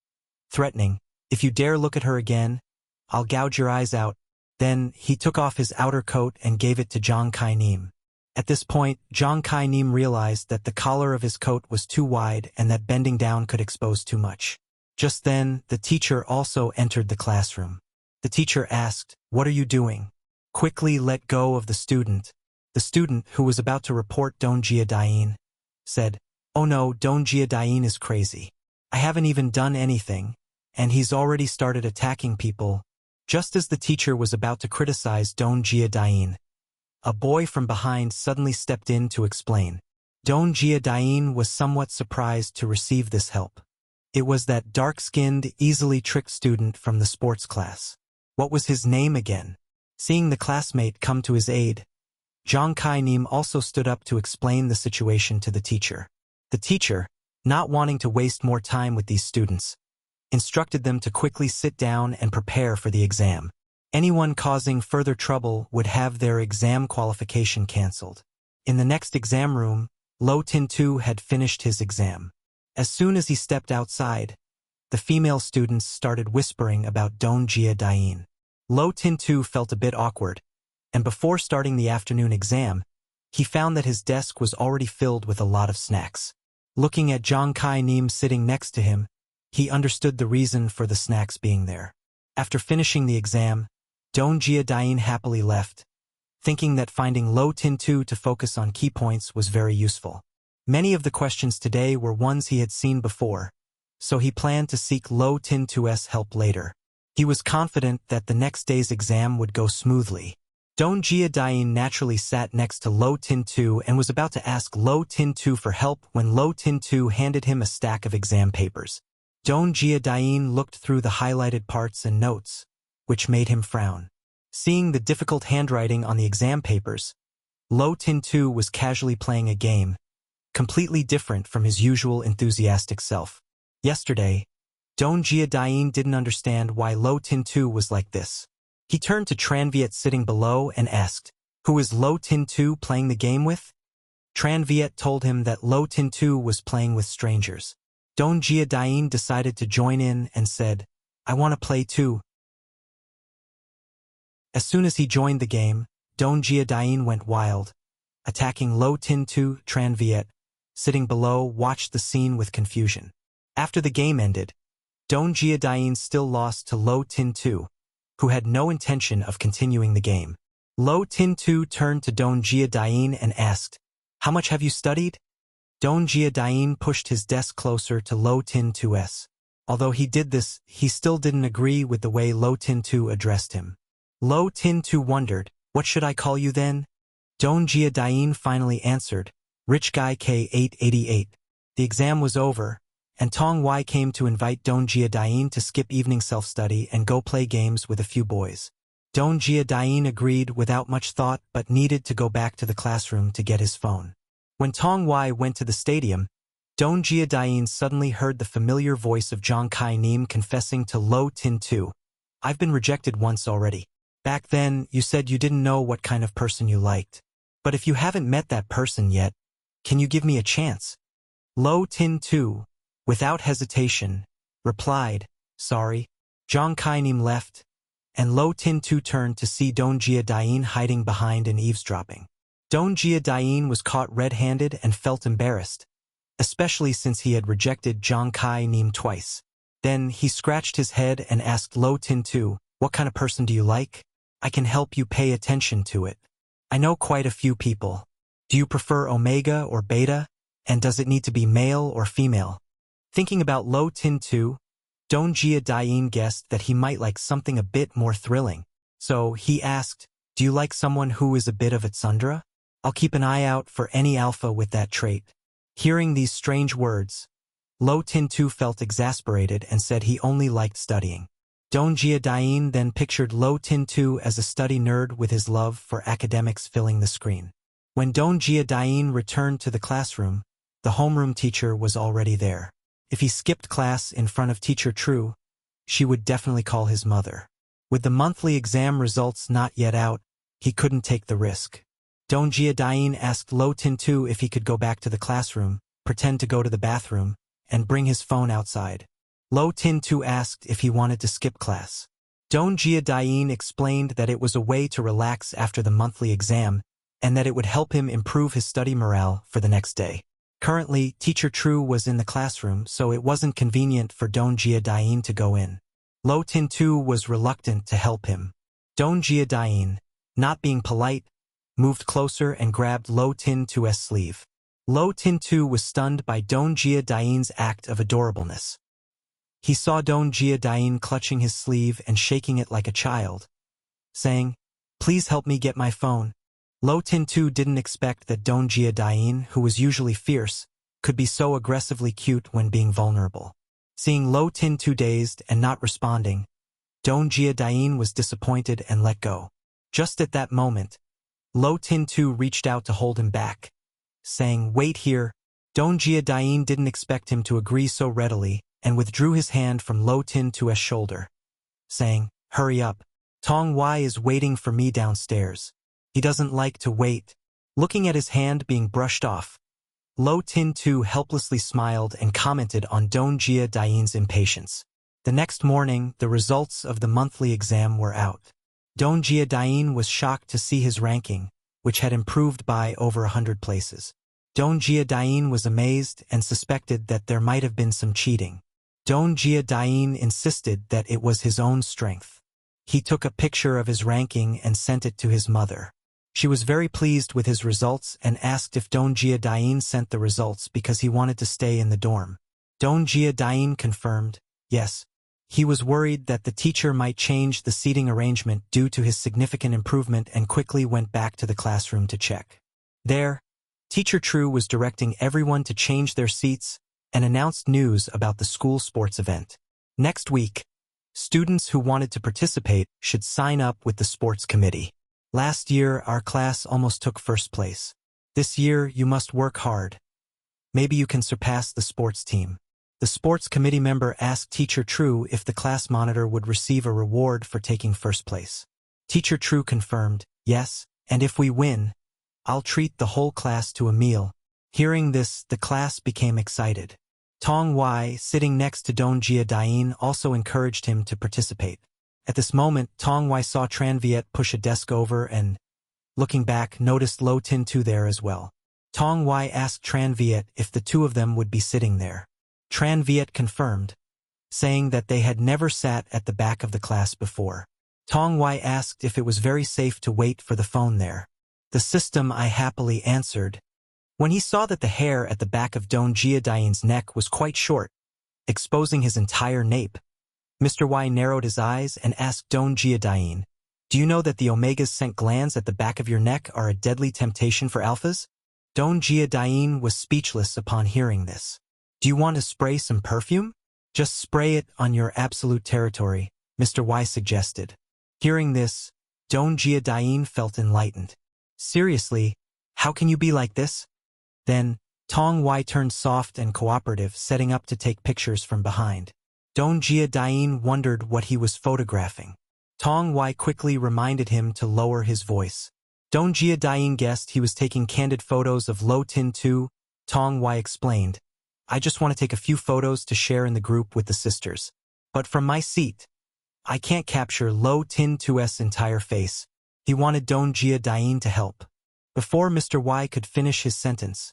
threatening, "If you dare look at her again, I'll gouge your eyes out." Then, he took off his outer coat and gave it to Zhang Kai-nim. At this point, Zhang Kai-nim realized that the collar of his coat was too wide and that bending down could expose too much. Just then, the teacher also entered the classroom. The teacher asked, "What are you doing?" Quickly let go of the student. The student, who was about to report Don Jia-dain, said, "Oh no, Don Jia-dain is crazy. I haven't even done anything, and he's already started attacking people." Just as the teacher was about to criticize Don Jia-dain, a boy from behind suddenly stepped in to explain. Don Jia-dain was somewhat surprised to receive this help. It was that dark-skinned, easily tricked student from the sports class. What was his name again? Seeing the classmate come to his aid, Zhang Kai-nim also stood up to explain the situation to the teacher. The teacher, not wanting to waste more time with these students, instructed them to quickly sit down and prepare for the exam. Anyone causing further trouble would have their exam qualification cancelled. In the next exam room, Lo Tin-tu had finished his exam. As soon as he stepped outside, the female students started whispering about Don Jia-dain. Lo Tin-tu felt a bit awkward, and before starting the afternoon exam, he found that his desk was already filled with a lot of snacks. Looking at Zhang Kai-nim sitting next to him, he understood the reason for the snacks being there. After finishing the exam, Don Jia-dain happily left, thinking that finding Lo Tin-tu to focus on key points was very useful. Many of the questions today were ones he had seen before, so he planned to seek Lo Tin-tu's help later. He was confident that the next day's exam would go smoothly. Don Jia-dain naturally sat next to Lo Tin-tu and was about to ask Lo Tin-tu for help when Lo Tin-tu handed him a stack of exam papers. Don Jia-dain looked through the highlighted parts and notes, which made him frown. Seeing the difficult handwriting on the exam papers, Lo Tin-tu was casually playing a game, completely different from his usual enthusiastic self. Yesterday, Don Jia-dain didn't understand why Lo Tin-tu was like this. He turned to Tran Viet sitting below and asked, "Who is Lo Tin-tu playing the game with?" Tran Viet told him that Lo Tin-tu was playing with strangers. Don Jia-dain decided to join in and said, "I want to play too." As soon as he joined the game, Don Jia-dain went wild, attacking Lo Tin-tu. Tran Viet, sitting below, watched the scene with confusion. After the game ended, Don Jia-dain still lost to Lo Tin-tu, who had no intention of continuing the game. Lo Tin-tu turned to Don Jia-dain and asked, "How much have you studied?" Don Jia-dain pushed his desk closer to Lo Tin-tu's. Although he did this, he still didn't agree with the way Lo Tin-tu addressed him. Lo Tin-tu wondered, "What should I call you then?" Don Jia-dain finally answered, "Rich Guy K888. The exam was over, and Tong Wai came to invite Don Jia-dain to skip evening self-study and go play games with a few boys. Dong Jia-dain agreed without much thought but needed to go back to the classroom to get his phone. When Tong Wai went to the stadium, Dong Jia-dain suddenly heard the familiar voice of Zhang Kai-nim confessing to Lo Tin-tu. "I've been rejected once already. Back then, you said you didn't know what kind of person you liked. But if you haven't met that person yet, can you give me a chance?" Lo Tin-tu, without hesitation, replied, "Sorry." Zhang Kai-nim left, and Lo Tin-tu turned to see Dong Jia-dain hiding behind and eavesdropping. Dong Jia-dain was caught red-handed and felt embarrassed, especially since he had rejected Zhang Kai-nim twice. Then he scratched his head and asked Lo Tin-tu, "What kind of person do you like? I can help you pay attention to it. I know quite a few people. Do you prefer omega or beta? And does it need to be male or female?" Thinking about Lo Tin-tu, Dong Jia-dain guessed that he might like something a bit more thrilling. So he asked, "Do you like someone who is a bit of a tsundere? I'll keep an eye out for any alpha with that trait." Hearing these strange words, Lo Tin-tu felt exasperated and said he only liked studying. Dong Jia-dain then pictured Lo Tin-tu as a study nerd with his love for academics filling the screen. When Dong Jia-dain returned to the classroom, the homeroom teacher was already there. If he skipped class in front of Teacher True, she would definitely call his mother. With the monthly exam results not yet out, he couldn't take the risk. Dong Jia-dain asked Lo Tin-tu if he could go back to the classroom, pretend to go to the bathroom, and bring his phone outside. Lo Tin-tu asked if he wanted to skip class. Dong Jia-dain explained that it was a way to relax after the monthly exam, and that it would help him improve his study morale for the next day. Currently, Teacher True was in the classroom, so it wasn't convenient for Dong Jia-dain to go in. Lo Tin-tu was reluctant to help him. Dong Jia-dain, not being polite, moved closer and grabbed Lo Tin-tu's sleeve. Lo Tin-tu was stunned by Dong Jia-dain's act of adorableness. He saw Dong Jia-dain clutching his sleeve and shaking it like a child, saying, "Please help me get my phone." Lo Tin-tu didn't expect that Dong Jia-dain, who was usually fierce, could be so aggressively cute when being vulnerable. Seeing Lo Tin-tu dazed and not responding, Dong Jia-dain was disappointed and let go. Just at that moment, Lo Tin-tu reached out to hold him back, saying, "Wait here." Dong Jia-dain didn't expect him to agree so readily and withdrew his hand from Lo Tin-tu's shoulder, saying, "Hurry up. Tong Wai is waiting for me downstairs. He doesn't like to wait." Looking at his hand being brushed off, Lo Tin-tu helplessly smiled and commented on Dong Jia-dain's impatience. The next morning, the results of the monthly exam were out. Dong Jia-dain was shocked to see his ranking, which had improved by over 100 places. Dong Jia-dain was amazed and suspected that there might have been some cheating. Dong Jia-dain insisted that it was his own strength. He took a picture of his ranking and sent it to his mother. She was very pleased with his results and asked if Dong Jia-dain sent the results because he wanted to stay in the dorm. Dong Jia-dain confirmed, yes. He was worried that the teacher might change the seating arrangement due to his significant improvement and quickly went back to the classroom to check. There, Teacher True was directing everyone to change their seats and announced news about the school sports event. Next week, students who wanted to participate should sign up with the sports committee. Last year, our class almost took first place. This year, you must work hard. Maybe you can surpass the sports team. The sports committee member asked Teacher True if the class monitor would receive a reward for taking first place. Teacher True confirmed, yes, and if we win, I'll treat the whole class to a meal. Hearing this, the class became excited. Tong Wai, sitting next to Dong Jia-dain, also encouraged him to participate. At this moment, Tong Wai saw Tran Viet push a desk over and, looking back, noticed Lo Tin-tu there as well. Tong Wai asked Tran Viet if the two of them would be sitting there. Tran Viet confirmed, saying that they had never sat at the back of the class before. Tong Wai asked if it was very safe to wait for the phone there. The system, I happily answered. When he saw that the hair at the back of Dong Jia-dain's neck was quite short, exposing his entire nape, Mr. Wai narrowed his eyes and asked Dong Jia-dain, "Do you know that the omega's scent glands at the back of your neck are a deadly temptation for alphas?" Dong Jia-dain was speechless upon hearing this. "Do you want to spray some perfume?" "Just spray it on your absolute territory," Mr. Wai suggested. Hearing this, Dongjia Dain felt enlightened. Seriously, how can you be like this? Then, Tong Wai turned soft and cooperative, setting up to take pictures from behind. Dongjia Dain wondered what he was photographing. Tong Wai quickly reminded him to lower his voice. Dongjia Dain guessed he was taking candid photos of Lo Tin Tu. Tong Wai explained, I just want to take a few photos to share in the group with the sisters. But from my seat, I can't capture Lo Tin Tu's entire face. He wanted Dongjia Dain to help. Before Mr. Y could finish his sentence,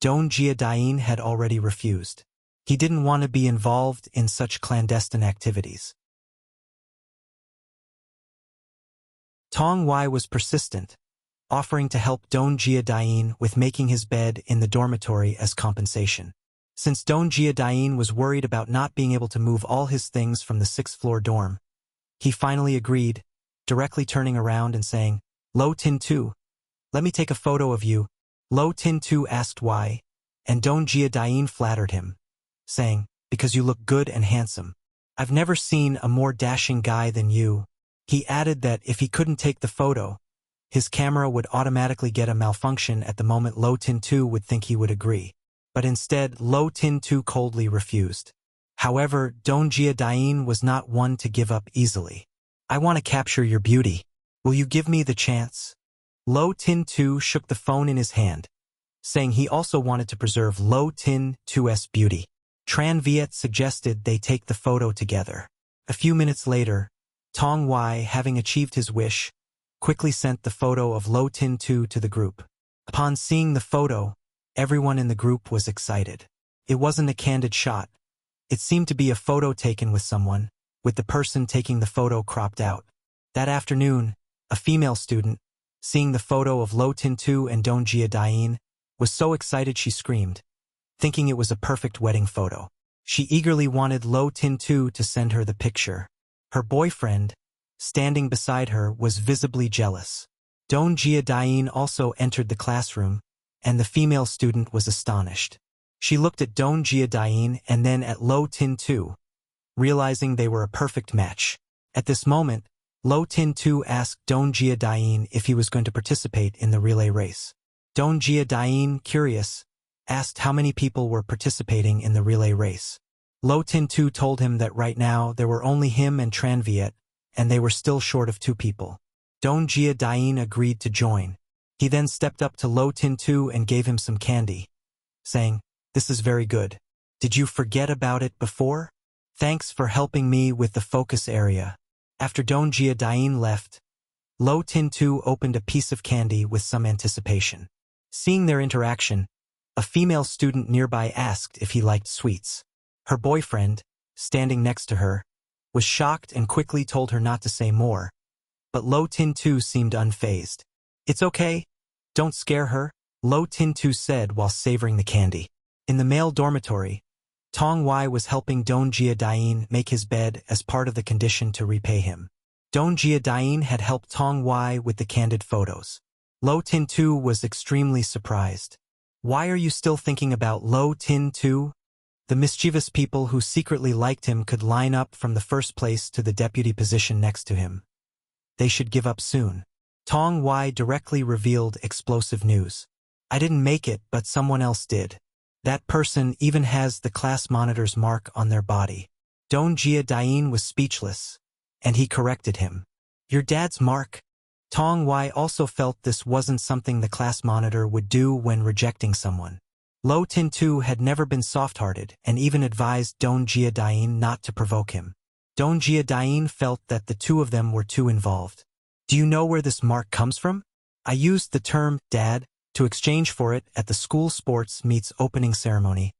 Dongjia Dain had already refused. He didn't want to be involved in such clandestine activities. Tong Wai was persistent, offering to help Dongjia Dain with making his bed in the dormitory as compensation. Since Dongjia Dain was worried about not being able to move all his things from the 6th floor dorm, he finally agreed, directly turning around and saying, Lo Tin Tu, let me take a photo of you. Lo Tin Tu asked why, and Dongjia Dain flattered him, saying, because you look good and handsome. I've never seen a more dashing guy than you. He added that if he couldn't take the photo, his camera would automatically get a malfunction at the moment Lo Tin Tu would think he would agree. But instead, Lo Tin Tu coldly refused. However, Dongjia Dain was not one to give up easily. I want to capture your beauty. Will you give me the chance? Lo Tin Tu shook the phone in his hand, saying he also wanted to preserve Lo Tin Tu's beauty. Tran Viet suggested they take the photo together. A few minutes later, Tong Wai, having achieved his wish, quickly sent the photo of Lo Tin Tu to the group. Upon seeing the photo, everyone in the group was excited. It wasn't a candid shot. It seemed to be a photo taken with someone, with the person taking the photo cropped out. That afternoon, a female student, seeing the photo of Lo Tin Tu and Dongjia Dain, was so excited she screamed, thinking it was a perfect wedding photo. She eagerly wanted Lo Tin Tu to send her the picture. Her boyfriend, standing beside her, was visibly jealous. Dongjia Dain also entered the classroom, and the female student was astonished. She looked at Dongjia Dain and then at Lo Tin Tu, realizing they were a perfect match. At this moment, Lo Tin Tu asked Dongjia Dain if he was going to participate in the relay race. Dongjia Dain, curious, asked how many people were participating in the relay race. Lo Tin Tu told him that right now there were only him and Tran Viet, and they were still short of 2 people. Dongjia Dain agreed to join. He then stepped up to Lo Tin Tu and gave him some candy, saying, This is very good. Did you forget about it before? Thanks for helping me with the focus area. After Dongjia Dain left, Lo Tin Tu opened a piece of candy with some anticipation. Seeing their interaction, a female student nearby asked if he liked sweets. Her boyfriend, standing next to her, was shocked and quickly told her not to say more, but Lo Tin Tu seemed unfazed. It's okay. Don't scare her, Lo Tin Tu said while savoring the candy. In the male dormitory, Tong Wai was helping Dongjia Dain make his bed as part of the condition to repay him. Dongjia Dain had helped Tong Wai with the candid photos. Lo Tin Tu was extremely surprised. Why are you still thinking about Lo Tin Tu? The mischievous people who secretly liked him could line up from the first place to the deputy position next to him. They should give up soon. Tong Wai directly revealed explosive news. I didn't make it, but someone else did. That person even has the class monitor's mark on their body. Dongjia Dain was speechless, and he corrected him. Your dad's mark? Tong Wai also felt this wasn't something the class monitor would do when rejecting someone. Lo Tin Tu had never been soft-hearted and even advised Dongjia Dain not to provoke him. Dongjia Dain felt that the 2 of them were too involved. Do you know where this mark comes from? I used the term, Dad, to exchange for it at the school sports meets opening ceremony.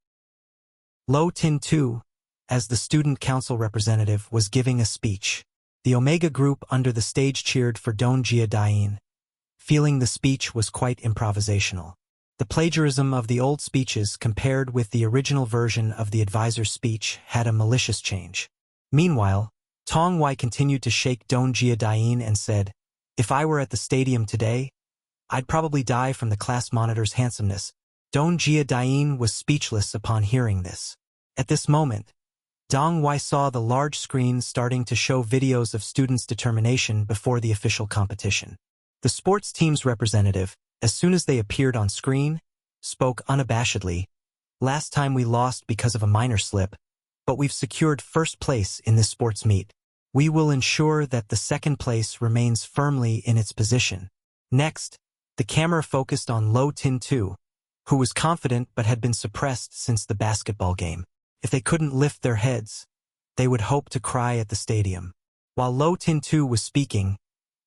Lo Tin Tu, as the student council representative, was giving a speech. The Omega group under the stage cheered for Dongjia Dain, feeling the speech was quite improvisational. The plagiarism of the old speeches compared with the original version of the advisor's speech had a malicious change. Meanwhile, Tong Wai continued to shake Dongjia Dain and said, If I were at the stadium today, I'd probably die from the class monitor's handsomeness. Dongjia Dain was speechless upon hearing this. At this moment, Dong Wai saw the large screen starting to show videos of students' determination before the official competition. The sports team's representative, as soon as they appeared on screen, spoke unabashedly. Last time we lost because of a minor slip, but we've secured first place in this sports meet. We will ensure that the second place remains firmly in its position. Next, the camera focused on Lo Tin-tu, who was confident but had been suppressed since the basketball game. If they couldn't lift their heads, they would hope to cry at the stadium. While Lo Tin-tu was speaking,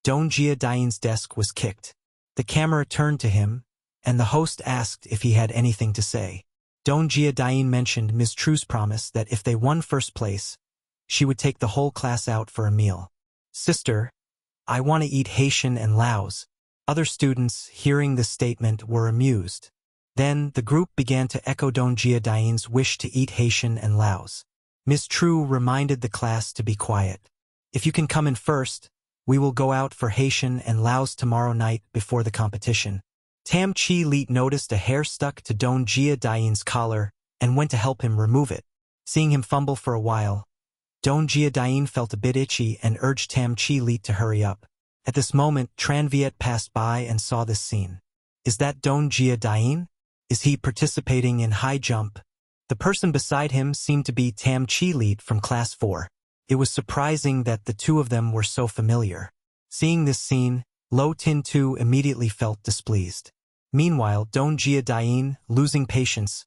Dong Jia-dain's desk was kicked. The camera turned to him, and the host asked if he had anything to say. Dong Jia-dain mentioned Ms. True's promise that if they won first place, she would take the whole class out for a meal. Sister, I want to eat Haitian and Laos. Other students, hearing this statement, were amused. Then, the group began to echo Dong Jia-dain's wish to eat Haitian and Laos. Ms. True reminded the class to be quiet. If you can come in first, we will go out for Haitian and Laos tomorrow night before the competition. Tam Chi Leet noticed a hair stuck to Dong Jia-dain's collar and went to help him remove it. Seeing him fumble for a while, Dong Jia-dain felt a bit itchy and urged Tam Chi Leet to hurry up. At this moment, Tran Viet passed by and saw this scene. Is that Dong Jia-dain? Is he participating in high jump? The person beside him seemed to be Tam Chi Leet from Class 4. It was surprising that the two of them were so familiar. Seeing this scene, Lo Tin-tu immediately felt displeased. Meanwhile, Dong Jia-dain, losing patience,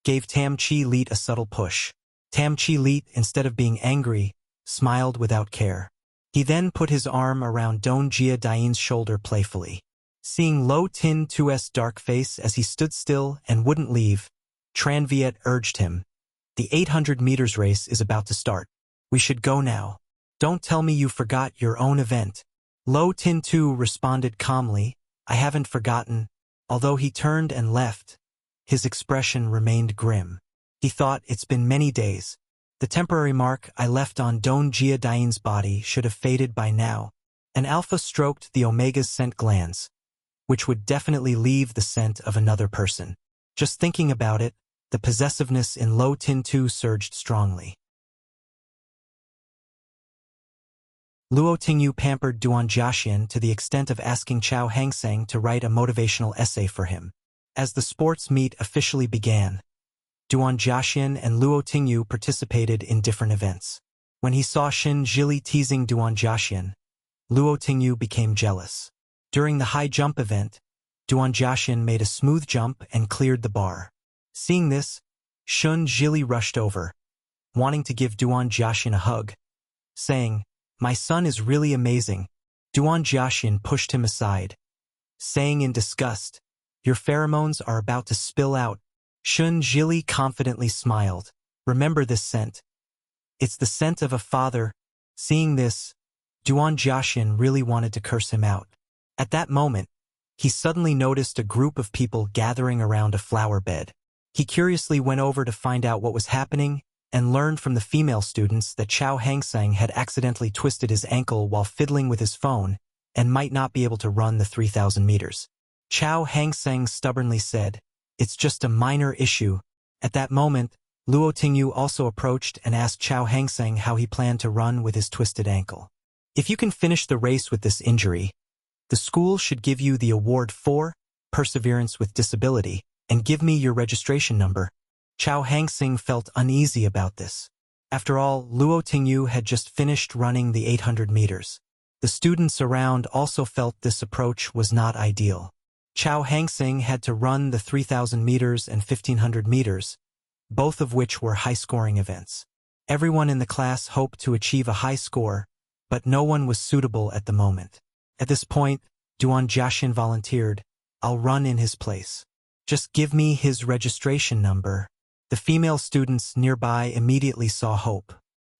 gave Tam Chi Leet a subtle push. Tam Chi Leet, instead of being angry, smiled without care. He then put his arm around Dong Jia-dain's shoulder playfully. Seeing Lo Tin-tu's dark face as he stood still and wouldn't leave, Tran Viet urged him. The 800 meters race is about to start. We should go now. Don't tell me you forgot your own event. Lo Tin-tu responded calmly, I haven't forgotten. Although he turned and left, his expression remained grim. He thought, it's been many days. The temporary mark I left on Dong Jia-dain's body should have faded by now. An alpha stroked the omega's scent glands, which would definitely leave the scent of another person. Just thinking about it, the possessiveness in Lo Tin-tu surged strongly. Luo Tingyu pampered Duan Jiaxian to the extent of asking Chao Hangsang to write a motivational essay for him. As the sports meet officially began, Duan Jiaxian and Luo Tingyu participated in different events. When he saw Xin Zhili teasing Duan Jiaxian, Luo Tingyu became jealous. During the high jump event, Duan Jiaxian made a smooth jump and cleared the bar. Seeing this, Xin Zhili rushed over, wanting to give Duan Jiaxian a hug, saying, My son is really amazing. Duan Jiaxian pushed him aside, saying in disgust, Your pheromones are about to spill out. Xin Zhili confidently smiled. Remember this scent. It's the scent of a father. Seeing this, Duan Jiaxian really wanted to curse him out. At that moment, he suddenly noticed a group of people gathering around a flower bed. He curiously went over to find out what was happening and learned from the female students that Chao Hangsang had accidentally twisted his ankle while fiddling with his phone and might not be able to run the 3,000 meters. Chao Hangsang stubbornly said, It's just a minor issue. At that moment, Luo Tingyu also approached and asked Chao Hangsang how he planned to run with his twisted ankle. If you can finish the race with this injury, the school should give you the award for perseverance with disability and give me your registration number. Chao Hangsang felt uneasy about this. After all, Luo Tingyu had just finished running the 800 meters. The students around also felt this approach was not ideal. Chao Hangsang had to run the 3,000 meters and 1,500 meters, both of which were high-scoring events. Everyone in the class hoped to achieve a high score, but no one was suitable at the moment. At this point, Duan Jiaxian volunteered, I'll run in his place. Just give me his registration number. The female students nearby immediately saw hope.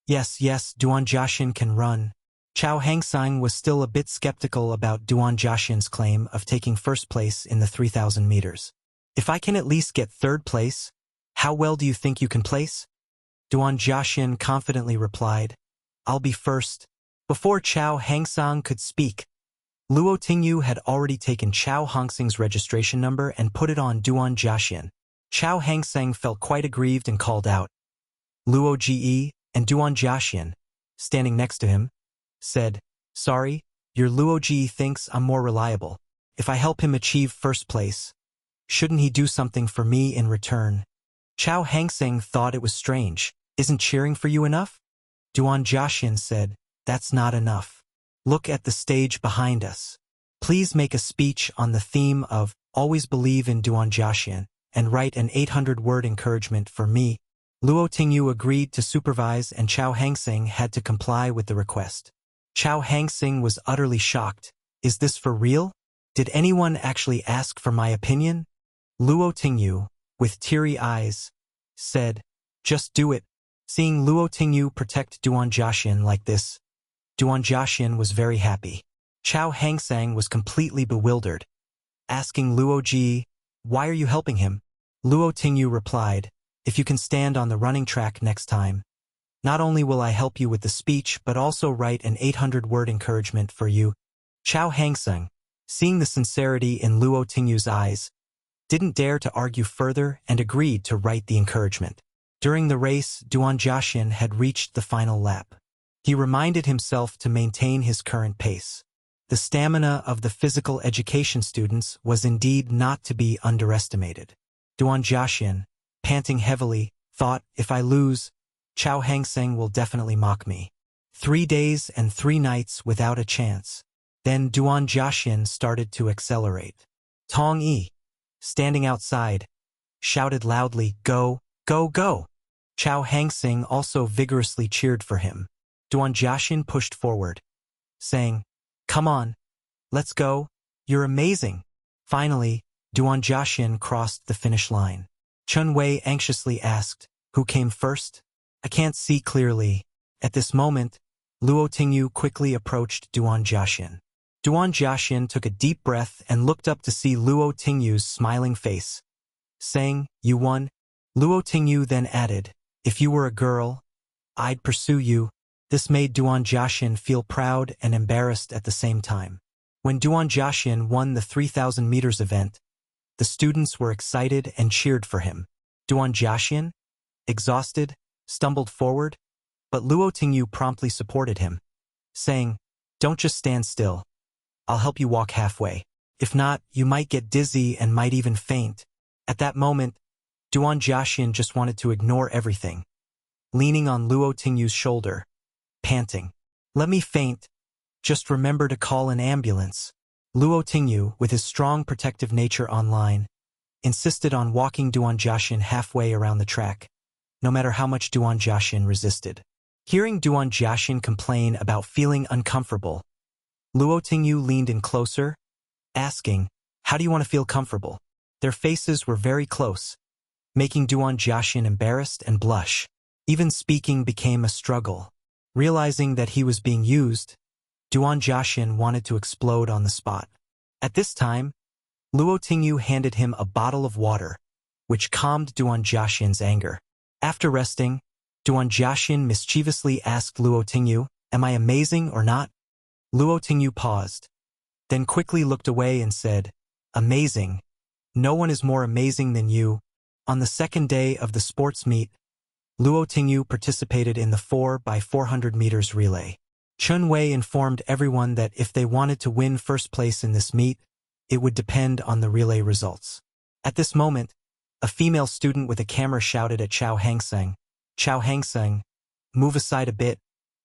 Yes, Duan Jiaxian can run. Chao Hangsang was still a bit skeptical about Duan Jiaxian's claim of taking first place in the 3,000 meters. If I can at least get third place, how well do you think you can place? Duan Jiaxian confidently replied, I'll be first. Before Chao Hangsang could speak, Luo Tingyu had already taken Chao Hangsang's registration number and put it on Duan Jiaxian. Chao Hangsang felt quite aggrieved and called out, Luo Ge and Duan Jiaxian, standing next to him, said, "Sorry, your Luo Ge thinks I'm more reliable. If I help him achieve first place, shouldn't he do something for me in return?" Chao Hangseng thought it was strange. "Isn't cheering for you enough?" Duan Jiaxian said, "That's not enough. Look at the stage behind us. Please make a speech on the theme of always believe in Duan Jiaxian and write an 800-word encouragement for me." Luo Tingyu agreed to supervise and Chao Hangseng had to comply with the request. Chao Hangseng was utterly shocked. "Is this for real? Did anyone actually ask for my opinion?" Luo Tingyu, with teary eyes, said, "Just do it." Seeing Luo Tingyu protect Duan Jiaxian like this, Duan Jiaxian was very happy. Chao Hangseng was completely bewildered, asking Luo Ji, "Why are you helping him?" Luo Tingyu replied, "If you can stand on the running track next time, not only will I help you with the speech but also write an 800-word encouragement for you." Chao Hangseng, seeing the sincerity in Luo Tingyu's eyes, didn't dare to argue further and agreed to write the encouragement. During the race, Duan Jiaxian had reached the final lap. He reminded himself to maintain his current pace. The stamina of the physical education students was indeed not to be underestimated. Duan Jiaxian, panting heavily, thought, "If I lose, Chao Hangseng will definitely mock me. 3 days and 3 nights without a chance." Then Duan Jiaxian started to accelerate. Tong Yi, standing outside, shouted loudly, "Go, go, go!" Chao Hangseng also vigorously cheered for him. Duan Jiaxian pushed forward, saying, "Come on, let's go, you're amazing." Finally, Duan Jiaxian crossed the finish line. Chun Wei anxiously asked, "Who came first?" "I can't see clearly." At this moment, Luo Tingyu quickly approached Duan Jiaxian. Duan Jiaxian took a deep breath and looked up to see Luo Tingyu's smiling face, saying, "You won." Luo Tingyu then added, "If you were a girl, I'd pursue you." This made Duan Jiaxian feel proud and embarrassed at the same time. When Duan Jiaxian won the 3,000 meters event, the students were excited and cheered for him. Duan Jiaxian, exhausted, stumbled forward, but Luo Tingyu promptly supported him, saying, "Don't just stand still. I'll help you walk halfway. If not, you might get dizzy and might even faint." At that moment, Duan Jiaxian just wanted to ignore everything, leaning on Luo Tingyu's shoulder, panting, "Let me faint. Just remember to call an ambulance." Luo Tingyu, with his strong protective nature online, insisted on walking Duan Jiaxian halfway around the track, no matter how much Duan Jiaxian resisted. Hearing Duan Jiaxian complain about feeling uncomfortable, Luo Tingyu leaned in closer, asking, "How do you want to feel comfortable?" Their faces were very close, making Duan Jiaxian embarrassed and blush. Even speaking became a struggle. Realizing that he was being used, Duan Jiaxian wanted to explode on the spot. At this time, Luo Tingyu handed him a bottle of water, which calmed Duan Jiaxian's anger. After resting, Duan Jiaxian mischievously asked Luo Tingyu, "Am I amazing or not?" Luo Tingyu paused, then quickly looked away and said, "Amazing. No one is more amazing than you." On the second day of the sports meet, Luo Tingyu participated in the 4x400 meters relay. Chun Wei informed everyone that if they wanted to win first place in this meet, it would depend on the relay results. At this moment, a female student with a camera shouted at Chao Hangseng, "Chao Hangseng, move aside a bit.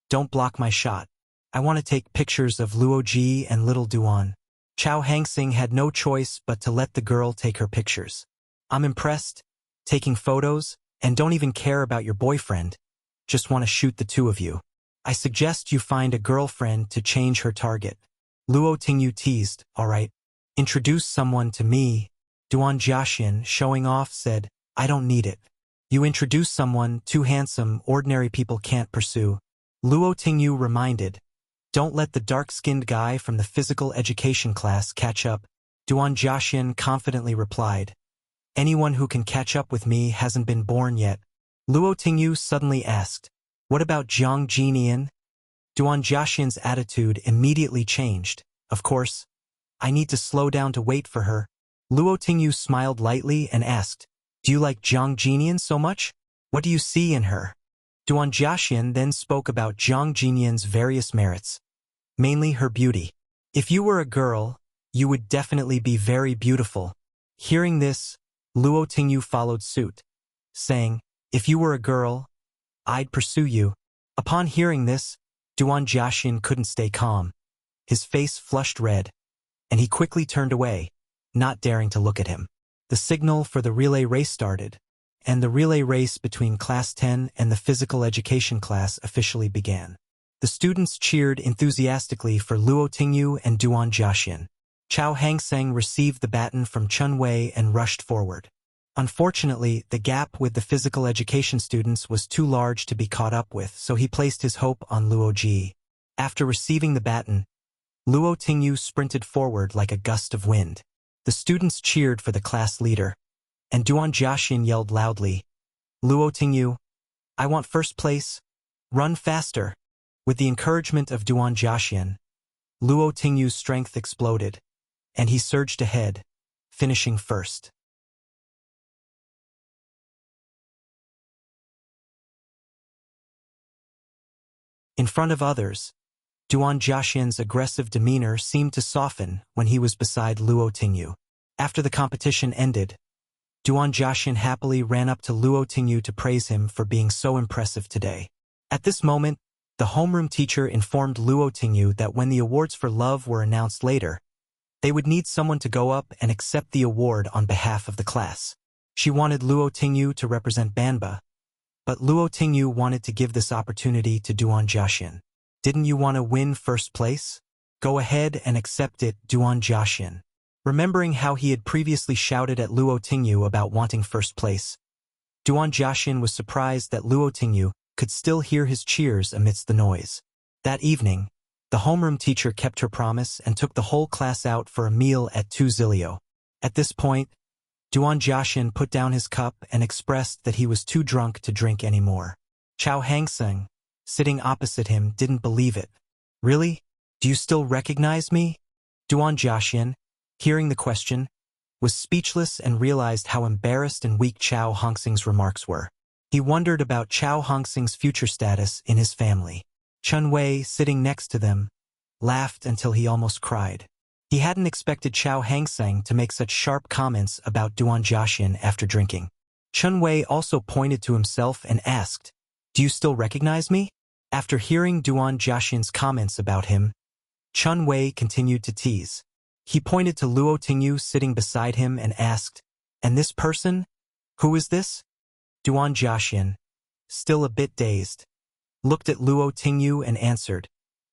Don't block my shot. I want to take pictures of Luo Ji and little Duan." Chao Hangseng had no choice but to let the girl take her pictures. "I'm impressed. Taking photos, and don't even care about your boyfriend. Just want to shoot the 2 of you. I suggest you find a girlfriend to change her target." Luo Tingyu teased, "All right. Introduce someone to me." Duan Jiaxian, showing off, said, "I don't need it. You introduce someone too handsome ordinary people can't pursue." Luo Tingyu reminded, "Don't let the dark-skinned guy from the physical education class catch up." Duan Jiaxian confidently replied, "Anyone who can catch up with me hasn't been born yet." Luo Tingyu suddenly asked, "What about Jiang Jinian?" Duan Jiaxian's attitude immediately changed. "Of course. I need to slow down to wait for her." Luo Tingyu smiled lightly and asked, "Do you like Jiang Jinian so much? What do you see in her?" Duan Jiaxian then spoke about Zhang Jinyan's various merits, mainly her beauty. If you were a girl, you would definitely be very beautiful. Hearing this, Luo Tingyu followed suit, saying, if you were a girl, I'd pursue you. Upon hearing this, Duan Jiaxian couldn't stay calm. His face flushed red, and he quickly turned away, not daring to look at him. The signal for the relay race started, and the relay race between Class 10 and the physical education class officially began. The students cheered enthusiastically for Luo Tingyu and Duan Jiaxian. Chao Hangseng received the baton from Chen Wei and rushed forward. Unfortunately, the gap with the physical education students was too large to be caught up with, so he placed his hope on Luo Ji. After receiving the baton, Luo Tingyu sprinted forward like a gust of wind. The students cheered for the class leader, and Duan Jiaxian yelled loudly, Luo Tingyu, I want first place. Run faster. With the encouragement of Duan Jiaxian, Luo Tingyu's strength exploded, and he surged ahead, finishing first. In front of others, Duan Jiaxian's aggressive demeanor seemed to soften when he was beside Luo Tingyu. After the competition ended, Duan Jiaxian happily ran up to Luo Tingyu to praise him for being so impressive today. At this moment, the homeroom teacher informed Luo Tingyu that when the awards for love were announced later, they would need someone to go up and accept the award on behalf of the class. She wanted Luo Tingyu to represent Banba, but Luo Tingyu wanted to give this opportunity to Duan Jiaxian. Didn't you want to win first place? Go ahead and accept it, Duan Jiaxian. Remembering how he had previously shouted at Luo Tingyu about wanting first place, Duan Jiaxian was surprised that Luo Tingyu could still hear his cheers amidst the noise. That evening, the homeroom teacher kept her promise and took the whole class out for a meal at Tu Zilio. At this point, Duan Jiaxian put down his cup and expressed that he was too drunk to drink anymore. Chao Hangseng, sitting opposite him, didn't believe it. Really? Do you still recognize me? Duan Jiaxian, hearing the question, was speechless and realized how embarrassed and weak Chao Hangseng's remarks were. He wondered about Chao Hangseng's future status in his family. Chen Wei, sitting next to them, laughed until he almost cried. He hadn't expected Chao Hangseng to make such sharp comments about Duan Jiaxian after drinking. Chen Wei also pointed to himself and asked, Do you still recognize me? After hearing Duan Jiaxian's comments about him, Chen Wei continued to tease. He pointed to Luo Tingyu sitting beside him and asked, And this person? Who is this? Duan Jiaxian, still a bit dazed, looked at Luo Tingyu and answered,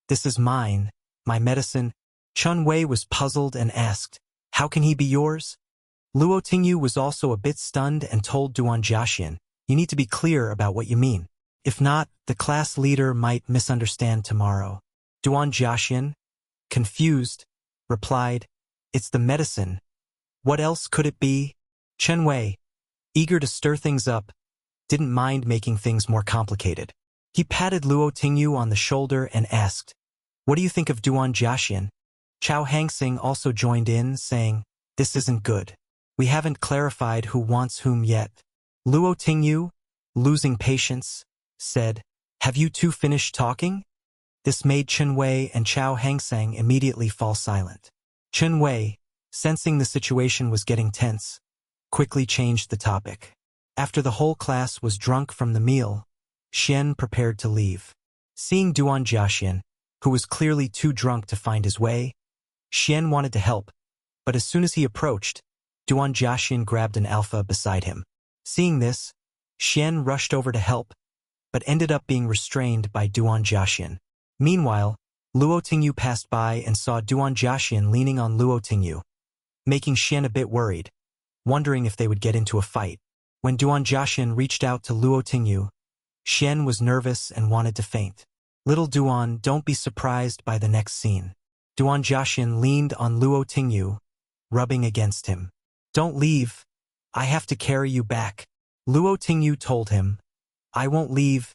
This is mine, my medicine. Chen Wei was puzzled and asked, How can he be yours? Luo Tingyu was also a bit stunned and told Duan Jiaxian, You need to be clear about what you mean. If not, the class leader might misunderstand tomorrow. Duan Jiaxian, confused, replied, It's the medicine. What else could it be? Chen Wei, eager to stir things up, didn't mind making things more complicated. He patted Luo Tingyu on the shoulder and asked, What do you think of Duan Jiaxian? Chao Hangseng also joined in, saying, This isn't good. We haven't clarified who wants whom yet. Luo Tingyu, losing patience, said, Have you two finished talking? This made Chen Wei and Chao Hangseng immediately fall silent. Chen Wei, sensing the situation was getting tense, quickly changed the topic. After the whole class was drunk from the meal, Xian prepared to leave. Seeing Duan Jiaxian, who was clearly too drunk to find his way, Xian wanted to help, but as soon as he approached, Duan Jiaxian grabbed an alpha beside him. Seeing this, Xian rushed over to help, but ended up being restrained by Duan Jiaxian. Meanwhile, Luo Tingyu passed by and saw Duan Jiaxian leaning on Luo Tingyu, making Xian a bit worried, wondering if they would get into a fight. When Duan Jiaxian reached out to Luo Tingyu, Xian was nervous and wanted to faint. Little Duan, don't be surprised by the next scene. Duan Jiaxian leaned on Luo Tingyu, rubbing against him. Don't leave. I have to carry you back. Luo Tingyu told him, I won't leave.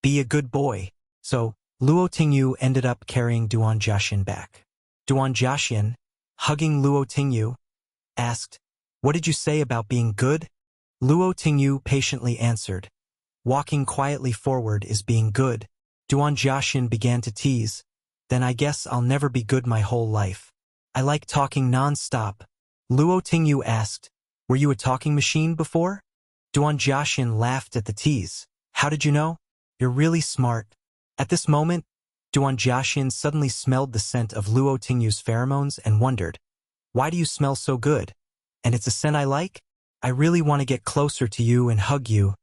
Be a good boy. So, Luo Tingyu ended up carrying Duan Jiaxian back. Duan Jiaxian, hugging Luo Tingyu, asked, What did you say about being good? Luo Tingyu patiently answered, Walking quietly forward is being good. Duan Jiaxin began to tease. Then I guess I'll never be good my whole life. I like talking non-stop. Luo Tingyu asked, were you a talking machine before? Duan Jiaxin laughed at the tease. How did you know? You're really smart. At this moment, Duan Jiaxin suddenly smelled the scent of Luo Tingyu's pheromones and wondered, why do you smell so good? And it's a scent I like? I really want to get closer to you and hug you.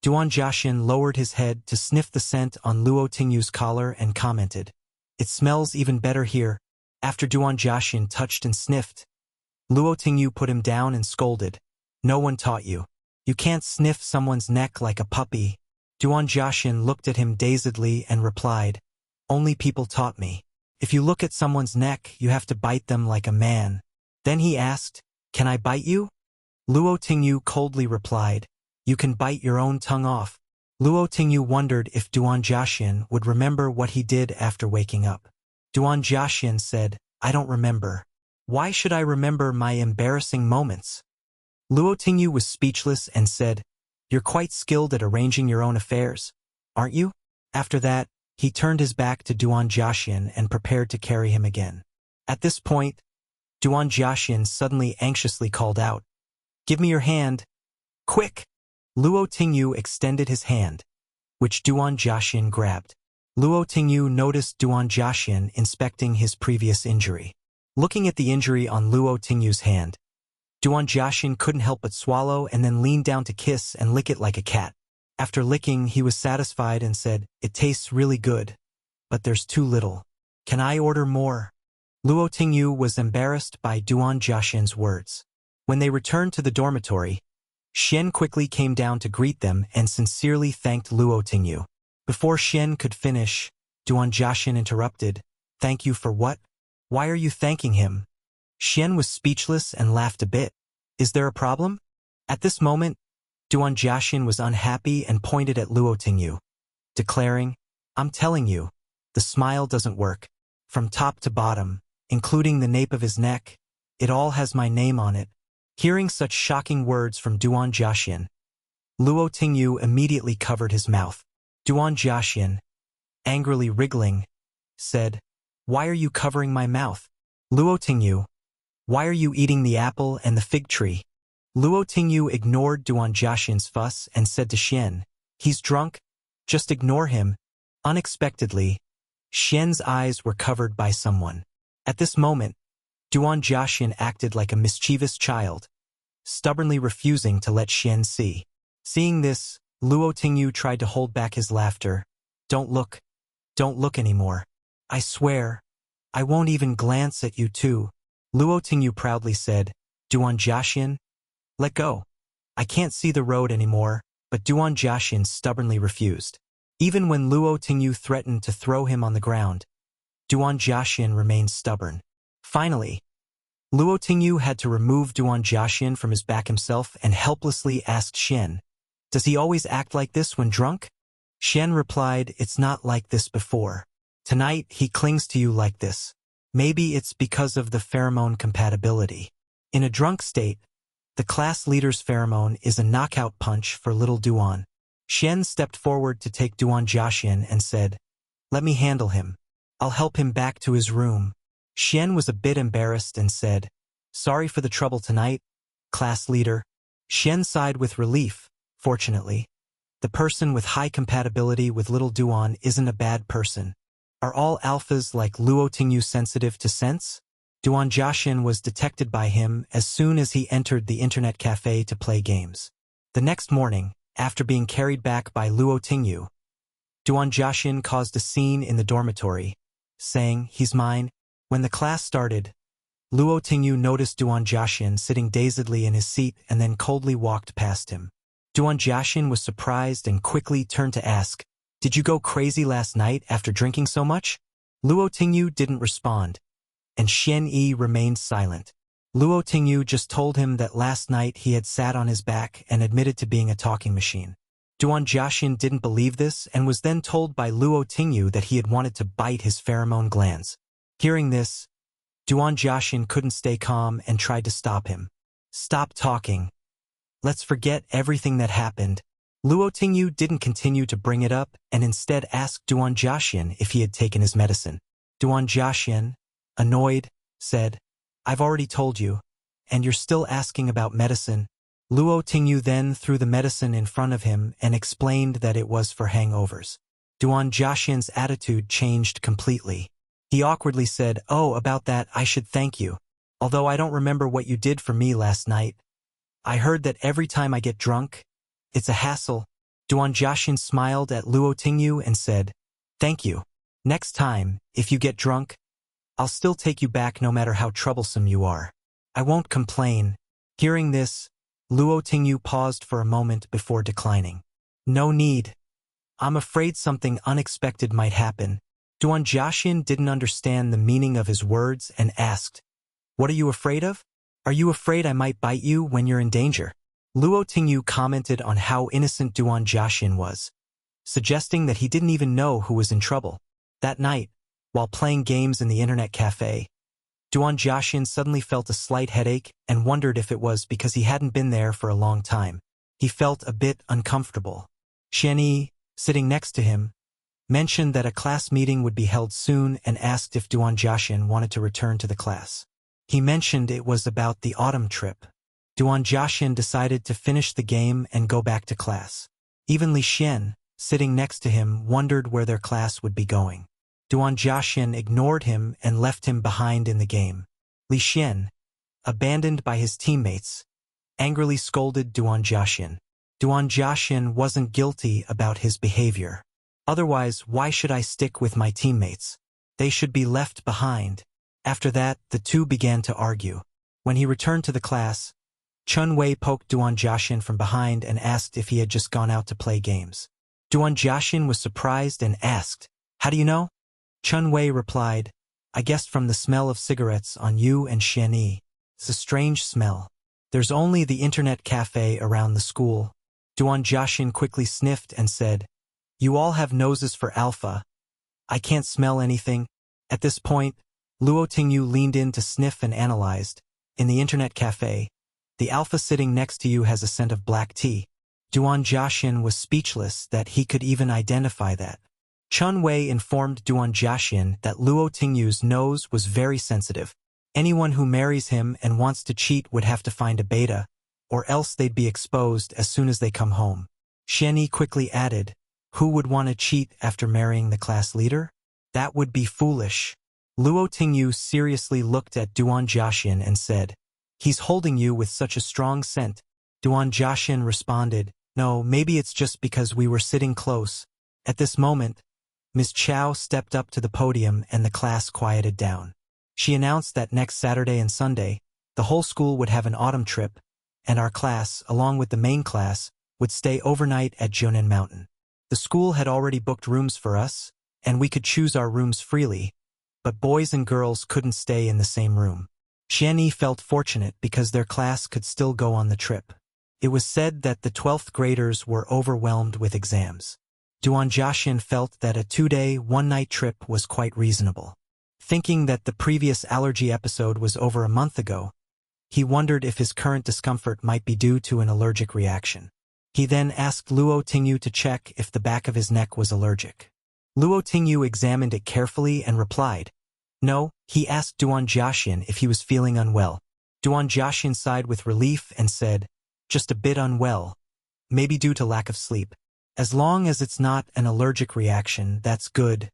Duan Jiaxin lowered his head to sniff the scent on Luo Tingyu's collar and commented, it smells even better here. After Duan Jiaxin touched and sniffed, Luo Tingyu put him down and scolded, no one taught you. You can't sniff someone's neck like a puppy. Duan Jiaxin looked at him dazedly and replied, only people taught me. If you look at someone's neck, you have to bite them like a man. Then he asked, can I bite you? Luo Tingyu coldly replied, you can bite your own tongue off. Luo Tingyu wondered if Duan Jiaxin would remember what he did after waking up. Duan Jiaxin said, I don't remember. Why should I remember my embarrassing moments? Luo Tingyu was speechless and said, you're quite skilled at arranging your own affairs, aren't you? After that, he turned his back to Duan Jiaxin and prepared to carry him again. At this point, Duan Jiaxin suddenly anxiously called out, give me your hand. Quick! Luo Tingyu extended his hand, which Duan Jiaxin grabbed. Luo Tingyu noticed Duan Jiaxin inspecting his previous injury. Looking at the injury on Luo Tingyu's hand, Duan Jiaxin couldn't help but swallow and then lean down to kiss and lick it like a cat. After licking, he was satisfied and said, it tastes really good, but there's too little. Can I order more? Luo Tingyu was embarrassed by Duan Jiaxin's words. When they returned to the dormitory, Xian quickly came down to greet them and sincerely thanked Luo Tingyu. Before Xian could finish, Duan Jiaxin interrupted, thank you for what? Why are you thanking him? Xian was speechless and laughed a bit. Is there a problem? At this moment, Duan Jiaxin was unhappy and pointed at Luo Tingyu, declaring, I'm telling you, the smile doesn't work. From top to bottom, including the nape of his neck, it all has my name on it. Hearing such shocking words from Duan Jiaxin, Luo Tingyu immediately covered his mouth. Duan Jiaxin, angrily wriggling, said, why are you covering my mouth? Luo Tingyu, why are you eating the apple and the fig tree? Luo Tingyu ignored Duan Jiaxin's fuss and said to Xian, he's drunk, just ignore him. Unexpectedly, Xian's eyes were covered by someone. At this moment, Duan Jiaxin acted like a mischievous child, stubbornly refusing to let Xian see. Seeing this, Luo Tingyu tried to hold back his laughter. Don't look anymore. I swear, I won't even glance at you too. Luo Tingyu proudly said, Duan Jiaxin, let go. I can't see the road anymore, but Duan Jiaxin stubbornly refused. Even when Luo Tingyu threatened to throw him on the ground, Duan Jiaxin remained stubborn. Finally, Luo Tingyu had to remove Duan Jiaxin from his back himself and helplessly asked Xian, does he always act like this when drunk? Xian replied, it's not like this before. Tonight, he clings to you like this. Maybe it's because of the pheromone compatibility. In a drunk state, the class leader's pheromone is a knockout punch for little Duan. Xian stepped forward to take Duan Jiaxin and said, let me handle him. I'll help him back to his room. Xian was a bit embarrassed and said, sorry for the trouble tonight, class leader. Xian sighed with relief. Fortunately, the person with high compatibility with little Duan isn't a bad person. Are all alphas like Luo Tingyu sensitive to scents? Duan Jiaxin was detected by him as soon as he entered the internet cafe to play games. The next morning, after being carried back by Luo Tingyu, Duan Jiaxin caused a scene in the dormitory, saying, he's mine. When the class started, Luo Tingyu noticed Duan Jiaxin sitting dazedly in his seat and then coldly walked past him. Duan Jiaxin was surprised and quickly turned to ask, did you go crazy last night after drinking so much? Luo Tingyu didn't respond, and Xian Yi remained silent. Luo Tingyu just told him that last night he had sat on his back and admitted to being a talking machine. Duan Jiaxin didn't believe this and was then told by Luo Tingyu that he had wanted to bite his pheromone glands. Hearing this, Duan Jiaxin couldn't stay calm and tried to stop him. Stop talking. Let's forget everything that happened. Luo Tingyu didn't continue to bring it up and instead asked Duan Jiaxian if he had taken his medicine. Duan Jiaxian, annoyed, said, "I've already told you, and you're still asking about medicine." Luo Tingyu then threw the medicine in front of him and explained that it was for hangovers. Duan Jiaxian's attitude changed completely. He awkwardly said, "Oh, about that, I should thank you. Although I don't remember what you did for me last night. I heard that every time I get drunk, it's a hassle." Duan Jiaxian smiled at Luo Tingyu and said, "Thank you. Next time, if you get drunk, I'll still take you back no matter how troublesome you are. I won't complain." Hearing this, Luo Tingyu paused for a moment before declining. "No need. I'm afraid something unexpected might happen." Duan Jiaxian didn't understand the meaning of his words and asked, "What are you afraid of? Are you afraid I might bite you when you're in danger?" Luo Tingyu commented on how innocent Duan Jiaxian was, suggesting that he didn't even know who was in trouble. That night, while playing games in the internet cafe, Duan Jiaxian suddenly felt a slight headache and wondered if it was because he hadn't been there for a long time. He felt a bit uncomfortable. Xianyi, sitting next to him, mentioned that a class meeting would be held soon and asked if Duan Jiaxian wanted to return to the class. He mentioned it was about the autumn trip. Duan Jiaxian decided to finish the game and go back to class. Even Li Xian, sitting next to him, wondered where their class would be going. Duan Jiaxian ignored him and left him behind in the game. Li Xian, abandoned by his teammates, angrily scolded Duan Jiaxian. Duan Jiaxian wasn't guilty about his behavior. Otherwise, why should I stick with my teammates? They should be left behind. After that, the two began to argue. When he returned to the class, Chenlv poked Duan Jiaxian from behind and asked if he had just gone out to play games. Duan Jiaxian was surprised and asked, "How do you know?" Chenlv replied, "I guessed from the smell of cigarettes on you and Xianyi. It's a strange smell. There's only the internet cafe around the school." Duan Jiaxian quickly sniffed and said, "You all have noses for alpha. I can't smell anything." At this point, Luo Tingyu leaned in to sniff and analyzed. In the internet cafe, the alpha sitting next to you has a scent of black tea. Duan Jiaxian was speechless that he could even identify that. Chenlv informed Duan Jiaxian that Luo Tingyu's nose was very sensitive. Anyone who marries him and wants to cheat would have to find a beta, or else they'd be exposed as soon as they come home. Xianyi quickly added, "Who would want to cheat after marrying the class leader? That would be foolish." Luo Tingyu seriously looked at Duan Jiaxian and said, "He's holding you with such a strong scent." Duan Jiaxian responded, "No, maybe it's just because we were sitting close." At this moment, Ms. Chow stepped up to the podium and the class quieted down. She announced that next Saturday and Sunday, the whole school would have an autumn trip, and our class, along with the main class, would stay overnight at Jonin Mountain. The school had already booked rooms for us, and we could choose our rooms freely, but boys and girls couldn't stay in the same room. Xianyi felt fortunate because their class could still go on the trip. It was said that the 12th graders were overwhelmed with exams. Duan Jiaxian felt that a 2-day, 1-night trip was quite reasonable. Thinking that the previous allergy episode was over a month ago, he wondered if his current discomfort might be due to an allergic reaction. He then asked Luo Tingyu to check if the back of his neck was allergic. Luo Tingyu examined it carefully and replied, "No." He asked Duan Jiaxian if he was feeling unwell. Duan Jiaxian sighed with relief and said, "Just a bit unwell. Maybe due to lack of sleep. As long as it's not an allergic reaction, that's good."